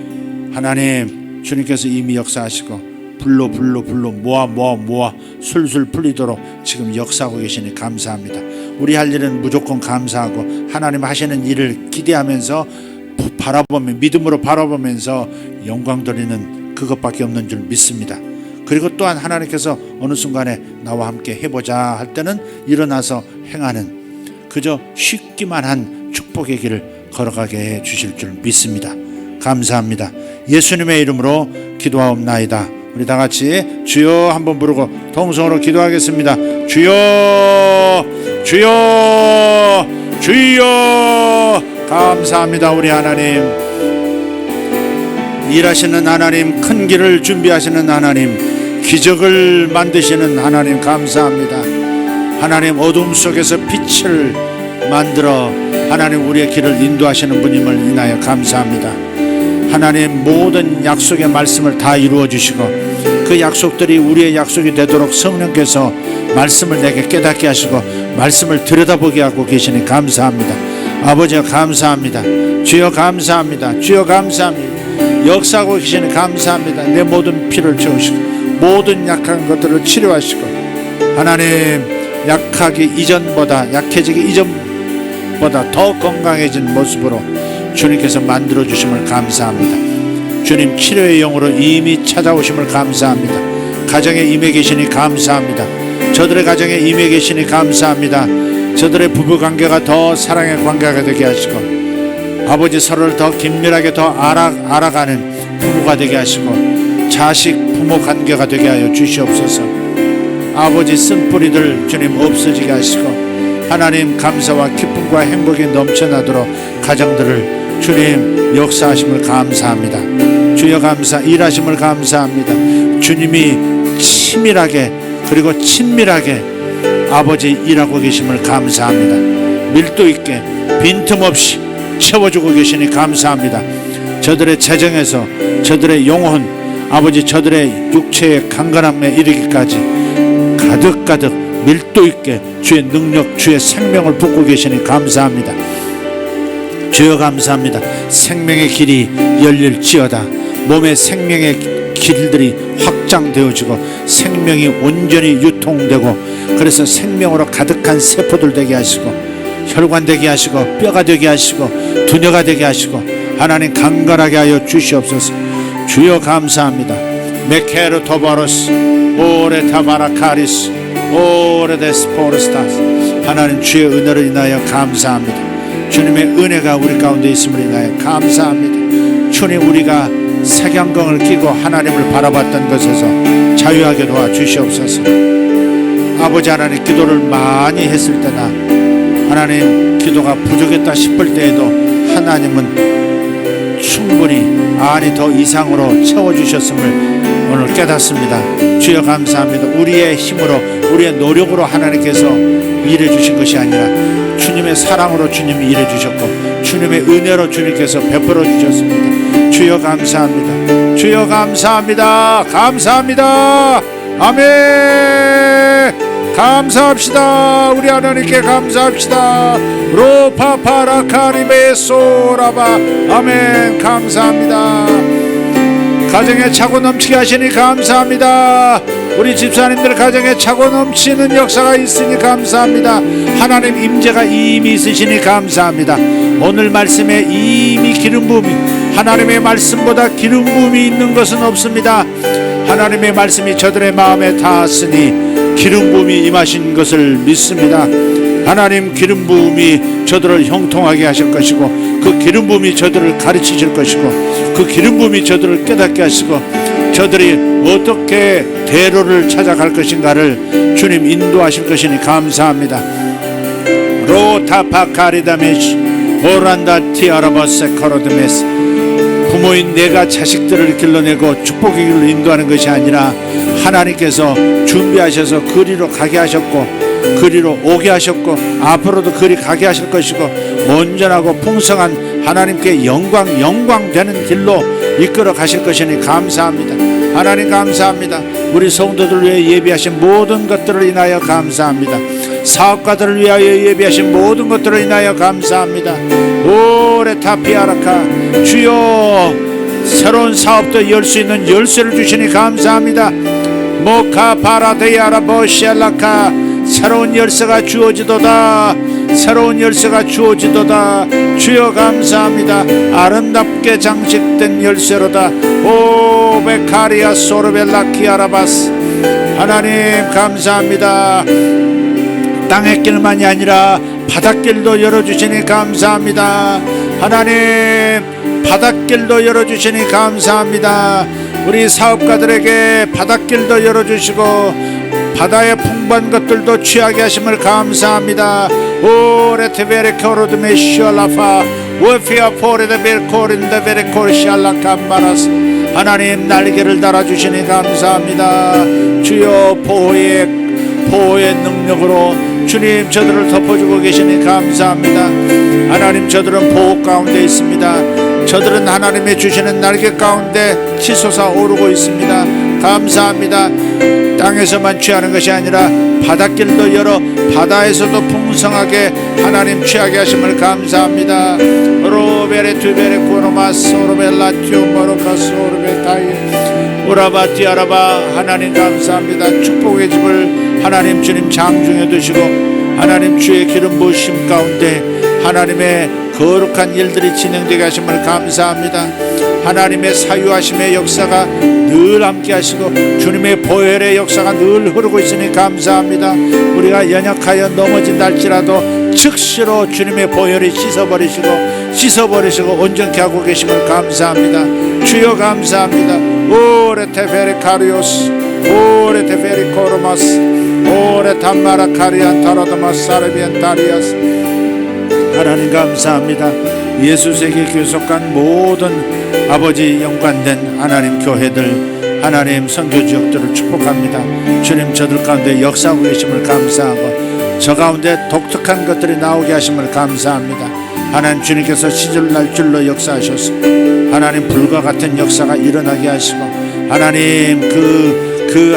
하나님 주님께서 이미 역사하시고 불로 모아 술술 풀리도록 지금 역사하고 계시니 감사합니다. 우리 할 일은 무조건 감사하고 하나님 하시는 일을 기대하면서 바라보면 믿음으로 바라보면서 영광 돌리는 그것밖에 없는 줄 믿습니다. 그리고 또한 하나님께서 어느 순간에 나와 함께 해보자 할 때는 일어나서 행하는 그저 쉽기만 한 축복의 길을 걸어가게 해 주실 줄 믿습니다. 감사합니다. 예수님의 이름으로 기도하옵나이다. 우리 다 같이 주여 한번 부르고 통성으로 기도하겠습니다. 주여 주여 주여. 감사합니다. 우리 하나님, 일하시는 하나님, 큰 길을 준비하시는 하나님, 기적을 만드시는 하나님 감사합니다. 하나님 어둠 속에서 빛을 만들어 하나님 우리의 길을 인도하시는 분임을 인하여 감사합니다. 하나님 모든 약속의 말씀을 다 이루어 주시고 그 약속들이 우리의 약속이 되도록 성령께서 말씀을 내게 깨닫게 하시고 말씀을 들여다보게 하고 계시니 감사합니다. 아버지여 감사합니다. 주여 감사합니다. 주여 감사합니다. 역사하고 계시니 감사합니다. 내 모든 피를 채우시고 모든 약한 것들을 치료하시고 하나님 약하기 이전보다 약해지기 이전보다 더 건강해진 모습으로 주님께서 만들어주심을 감사합니다. 주님 치료의 영으로 이미 찾아오심을 감사합니다. 가정에 임해 계시니 감사합니다. 저들의 가정에 임해 계시니 감사합니다. 저들의 부부관계가 더 사랑의 관계가 되게 하시고 아버지 서로를 더 긴밀하게 더 알아가는 부부가 되게 하시고 자식 부모 관계가 되게 하여 주시옵소서. 아버지 쓴뿌리들 주님 없어지게 하시고 하나님 감사와 기쁨과 행복이 넘쳐나도록 가정들을 주님 역사하심을 감사합니다. 주여 감사 일하심을 감사합니다. 주님이 치밀하게 그리고 친밀하게 아버지 일하고 계심을 감사합니다. 밀도 있게 빈틈없이 채워주고 계시니 감사합니다. 저들의 재정에서 저들의 영혼 아버지 저들의 육체의 강건함에 이르기까지 가득가득 밀도 있게 주의 능력 주의 생명을 붓고 계시니 감사합니다. 주여 감사합니다. 생명의 길이 열릴지어다. 몸의 생명의 길들이 확장되어지고 생명이 온전히 유통되고 그래서 생명으로 가득한 세포들 되게 하시고 혈관 되게 하시고 뼈가 되게 하시고 두뇌가 되게 하시고 하나님 강건하게 하여 주시옵소서. 주여 감사합니다. 메케르 토바로스 오레타바라카리스 오레데스포르스타스 하나님 주의 은혜를 인하여 감사합니다. 주님의 은혜가 우리 가운데 있음을 인하여 감사합니다. 주님 우리가 색양경을 끼고 하나님을 바라봤던 것에서 자유하게 도와주시옵소서. 아버지 하나님 기도를 많이 했을 때나 하나님 기도가 부족했다 싶을 때에도 하나님은 충분히 아니 더 이상으로 채워주셨음을 오늘 깨닫습니다. 주여 감사합니다. 우리의 힘으로 우리의 노력으로 하나님께서 일해주신 것이 아니라 주님의 사랑으로 주님이 일해주셨고 주님의 은혜로 주님께서 베풀어 주셨습니다. 주여 감사합니다. 주여 감사합니다. 감사합니다. 아멘. 감사합시다. 우리 하나님께 감사합시다. 로파파라카리베소라바 아멘. 감사합니다. 가정에 차고 넘치게 하시니 감사합니다. 우리 집사님들 가정에 차고 넘치는 역사가 있으니 감사합니다. 하나님 임재가 이미 있으시니 감사합니다. 오늘 말씀에 이미 기름 부음이 하나님의 말씀보다 기름 부음이 있는 것은 없습니다. 하나님의 말씀이 저들의 마음에 닿았으니 기름 부음이 임하신 것을 믿습니다. 하나님 기름 부음이 저들을 형통하게 하실 것이고 그 기름 부음이 저들을 가르치실 것이고 그 기름 부음이 저들을 깨닫게 하시고 저들이 어떻게 대로를 찾아갈 것인가를 주님 인도하실 것이니 감사합니다. 로타파카리다메시 오란다 티아라바세 카로드메스 부모인 내가 자식들을 길러내고 축복의 길로 인도하는 것이 아니라 하나님께서 준비하셔서 그리로 가게 하셨고 그리로 오게 하셨고 앞으로도 그리 가게 하실 것이고 온전하고 풍성한 하나님께 영광 되는 길로 이끌어 가실 것이니 감사합니다. 하나님 감사합니다. 우리 성도들 위해 예비하신 모든 것들을 인하여 감사합니다. 사업가들을 위하여 예비하신 모든 것들을 인하여 감사합니다. 오레 타피아라카 주여 새로운 사업도 열 수 있는 열쇠를 주시니 감사합니다. 모카 파라데야라 보시알라카 새로운 열쇠가 주어지도다. 새로운 열쇠가 주어지도다. 주여 감사합니다. 아름답게 장식된 열쇠로다. 오 베카리아 소르벨라 키아라바스 하나님 감사합니다. 땅의 길만이 아니라 바닷길도 열어주시니 감사합니다. 하나님 바닷길도 열어주시니 감사합니다. 우리 사업가들에게 바닷길도 열어주시고 바다의 풍부한 것들도 취하게 하심을 감사합니다. 오레테베레코르드메 슈알라파 오피아 포레데베르코린데 베레코르샬라캄바라스 하나님 날개를 달아주시니 감사합니다. 주여 보호의 능력으로 주님 저들을 덮어주고 계시니 감사합니다. 하나님 저들은 보호 가운데 있습니다. 저들은 하나님의 주시는 날개 가운데 치솟아 오르고 있습니다. 감사합니다. 땅에서만 취하는 것이 아니라 바닷길도 열어 바다에서도 풍성하게 하나님 취하게 하심을 감사합니다. 로베레투베레 코노마스 오르벨라티오 모로카스 오르베타이 오라바티아라바 하나님 감사합니다. 축복의 집을 하나님 주님 장중에 두시고 하나님 주의 기름 부으심 가운데 하나님의 거룩한 일들이 진행되게 하심을 감사합니다. 하나님의 사유하심의 역사가 늘 함께 하시고 주님의 보혈의 역사가 늘 흐르고 있으니 감사합니다. 우리가 연약하여 넘어진다 할지라도 즉시로 주님의 보혈이 씻어버리시고 온전케 하고 계심을 감사합니다. 주여 감사합니다. 오레테페리 카리오스 오레테페리 코르마스 오레탄마라 카리안 타라도마스 사르비안 타리아스 하나님 감사합니다. 예수세계 교속관 모든 아버지 연관된 하나님 교회들 하나님 선교 지역들을 축복합니다. 주님 저들 가운데 역사하고 계심을 감사하고 저 가운데 독특한 것들이 나오게 하심을 감사합니다. 하나님 주님께서 시절 날줄로 역사하셔서 하나님 불과 같은 역사가 일어나게 하시고 하나님 그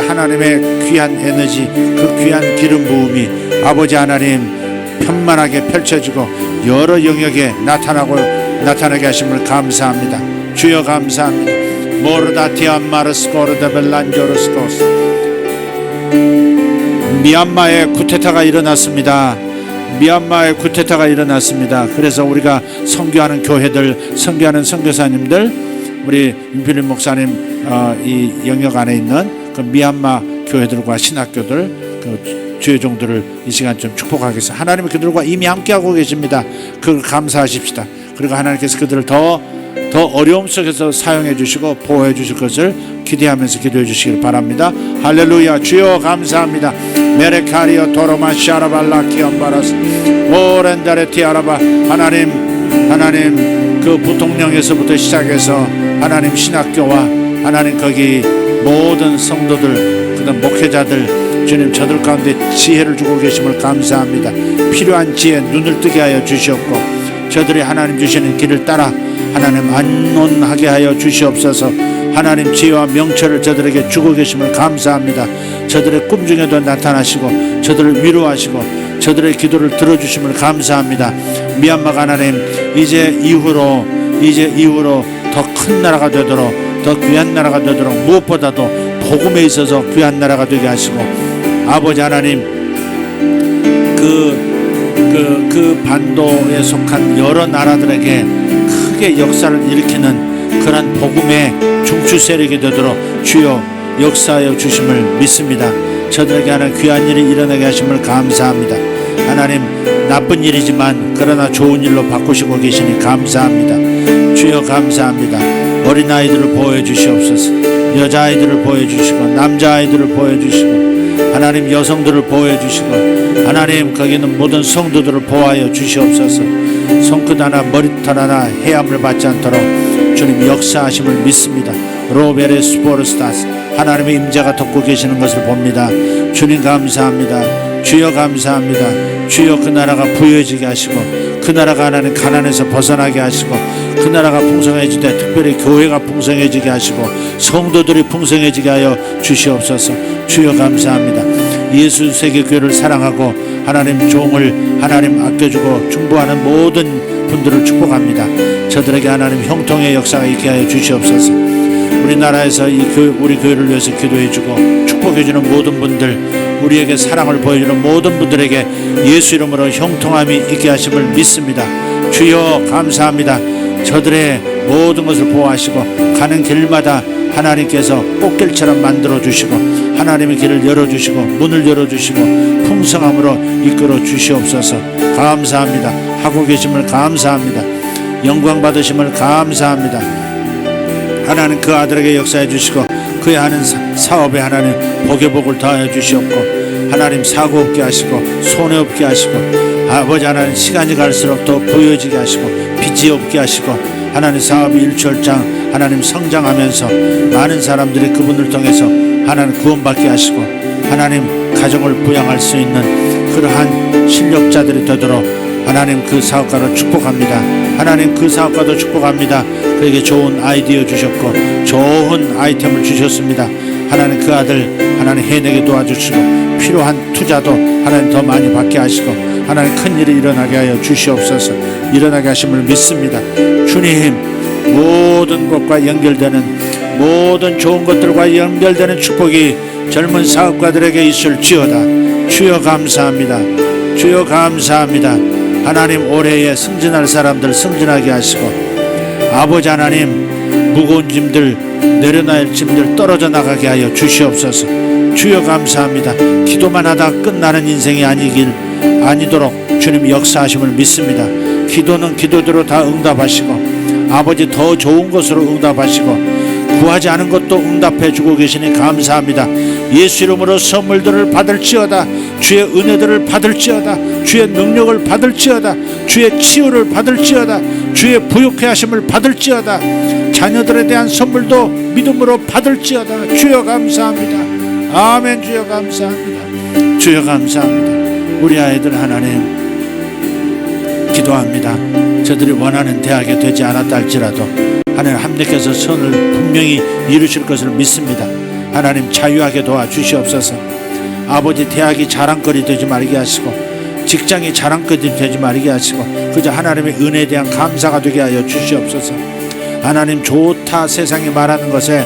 하나님의 귀한 에너지 그 귀한 기름 부음이 아버지 하나님 편만하게 펼쳐지고 여러 영역에 나타나게 하심을 감사합니다. 주여 감사합니다. 모르다티아 마르스코르데벨란조르스코스 미얀마에 쿠데타가 일어났습니다. 그래서 우리가 선교하는 교회들 선교하는 선교사님들 우리 윤필립 목사님 이 영역 안에 있는 그 미얀마 교회들과 신학교들 그 주의 종들을 이 시간 좀 축복하겠습니다. 하나님은 그들과 이미 함께하고 계십니다. 그걸 감사하십시다. 그리고 하나님께서 그들을 더 어려움 속에서 사용해 주시고 보호해 주실 것을 기대하면서 기도해 주시길 바랍니다. 할렐루야. 주여 감사합니다. 메레카리오 토로마샤라발라 키엄바라스 오렌다레티 아라바 하나님 그 부통령에서부터 시작해서 하나님 신학교와 하나님 거기 모든 성도들 그다음 목회자들 주님 저들 가운데 지혜를 주고 계심을 감사합니다. 필요한 지혜 눈을 뜨게 하여 주시옵고 저들이 하나님 주시는 길을 따라 하나님 안논하게 하여 주시옵소서. 하나님 지혜와 명철을 저들에게 주고 계심을 감사합니다. 저들의 꿈 중에도 나타나시고 저들을 위로하시고 저들의 기도를 들어주심을 감사합니다. 미얀마가 하나님 이제 이후로 더 큰 나라가 되도록 더 귀한 나라가 되도록 무엇보다도 복음에 있어서 귀한 나라가 되게 하시고 아버지 하나님 그 반도에 속한 여러 나라들에게 크게 역사를 일으키는 그런 복음의 중추 세력이 되도록 주여 역사하여 주심을 믿습니다. 저들에게 하는 귀한 일이 일어나게 하심을 감사합니다. 하나님 나쁜 일이지만 그러나 좋은 일로 바꾸시고 계시니 감사합니다. 주여 감사합니다. 어린아이들을 보호해 주시옵소서. 여자아이들을 보호해 주시고 남자아이들을 보호해 주시고 하나님 여성들을 보호해 주시고 하나님 거기 있는 모든 성도들을 보호하여 주시옵소서. 손끝 하나 머리털 하나 해함을 받지 않도록 주님 역사하심을 믿습니다. 로베레 스포르스타스 하나님의 임재가 덮고 계시는 것을 봅니다. 주님 감사합니다. 주여 감사합니다. 주여 그 나라가 부여지게 하시고 그 나라가 하나님 가난에서 벗어나게 하시고 그 나라가 풍성해지되 특별히 교회가 풍성해지게 하시고 성도들이 풍성해지게 하여 주시옵소서. 주여 감사합니다. 예수 세계교회를 사랑하고 하나님 종을 하나님 아껴주고 중보하는 모든 분들을 축복합니다. 저들에게 하나님 형통의 역사가 있게 하여 주시옵소서. 우리나라에서 우리 교회를 위해서 기도해주고 축복해주는 모든 분들, 우리에게 사랑을 보여주는 모든 분들에게 예수 이름으로 형통함이 있게 하심을 믿습니다. 주여 감사합니다. 저들의 모든 것을 보호하시고 가는 길마다 하나님께서 꽃길처럼 만들어주시고 하나님의 길을 열어주시고 문을 열어주시고 풍성함으로 이끌어 주시옵소서. 감사합니다. 하고 계심을 감사합니다. 영광 받으심을 감사합니다. 하나님 그 아들에게 역사해 주시고 그의 하는 사업에 하나님 복의 복을 더하여 주시옵고 하나님 사고 없게 하시고 손해 없게 하시고 아버지 하나님 시간이 갈수록 더 보여지게 하시고 빚이 없게 하시고 하나님 사업이 일취월장 하나님 성장하면서 많은 사람들이 그분을 통해서 하나님 구원받게 하시고 하나님 가정을 부양할 수 있는 그러한 실력자들이 되도록 하나님 그 사업가를 축복합니다. 하나님 그 사업가도 축복합니다. 그에게 좋은 아이디어 주셨고 좋은 아이템을 주셨습니다. 하나님 그 아들 하나님 해내게 도와주시고 필요한 투자도 하나님 더 많이 받게 하시고 하나님 큰 일이 일어나게 하여 주시옵소서. 일어나게 하심을 믿습니다. 주님 모든 것과 연결되는 모든 좋은 것들과 연결되는 축복이 젊은 사업가들에게 있을지어다. 주여 감사합니다. 주여 감사합니다. 하나님 올해에 승진할 사람들 승진하게 하시고 아버지 하나님 무거운 짐들 내려놔야 할 짐들 떨어져 나가게 하여 주시옵소서. 주여 감사합니다. 기도만 하다 끝나는 인생이 아니도록 주님 역사하심을 믿습니다. 기도는 기도대로 다 응답하시고 아버지 더 좋은 것으로 응답하시고 구하지 않은 것도 응답해 주고 계시니 감사합니다. 예수 이름으로 선물들을 받을지어다. 주의 은혜들을 받을지어다. 주의 능력을 받을지어다. 주의 치유를 받을지어다. 주의 부욕해 하심을 받을지어다. 자녀들에 대한 선물도 믿음으로 받을지어다. 주여 감사합니다. 아멘. 주여 감사합니다. 주여 감사합니다. 우리 아이들 하나님 기도합니다. 저들이 원하는 대학에 되지 않았다 할지라도 하나님 하나님께서 선을 분명히 이루실 것을 믿습니다. 하나님 자유하게 도와주시옵소서. 아버지 대학이 자랑거리 되지 말게 하시고 직장이 자랑거리 되지 말게 하시고 그저 하나님의 은혜에 대한 감사가 되게 하여 주시옵소서. 하나님 좋다 세상이 말하는 것에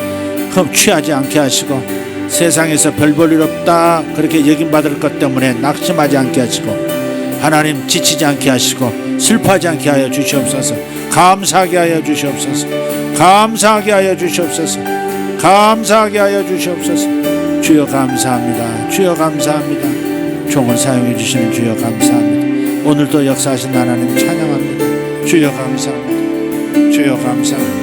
취하지 않게 하시고 세상에서 별 볼 일 없다 그렇게 여김받을 것 때문에 낙심하지 않게 하시고 하나님 지치지 않게 하시고 슬퍼하지 않게 하여 주시옵소서. 감사하게 하여 주시옵소서. 감사하게 하여 주시옵소서. 감사하게 하여 주시옵소서. 주여 감사합니다. 주여 감사합니다. 종을 사용해 주시는 주여 감사합니다. 오늘도 역사하신 하나님 찬양합니다. 주여 감사합니다. 주여 감사합니다.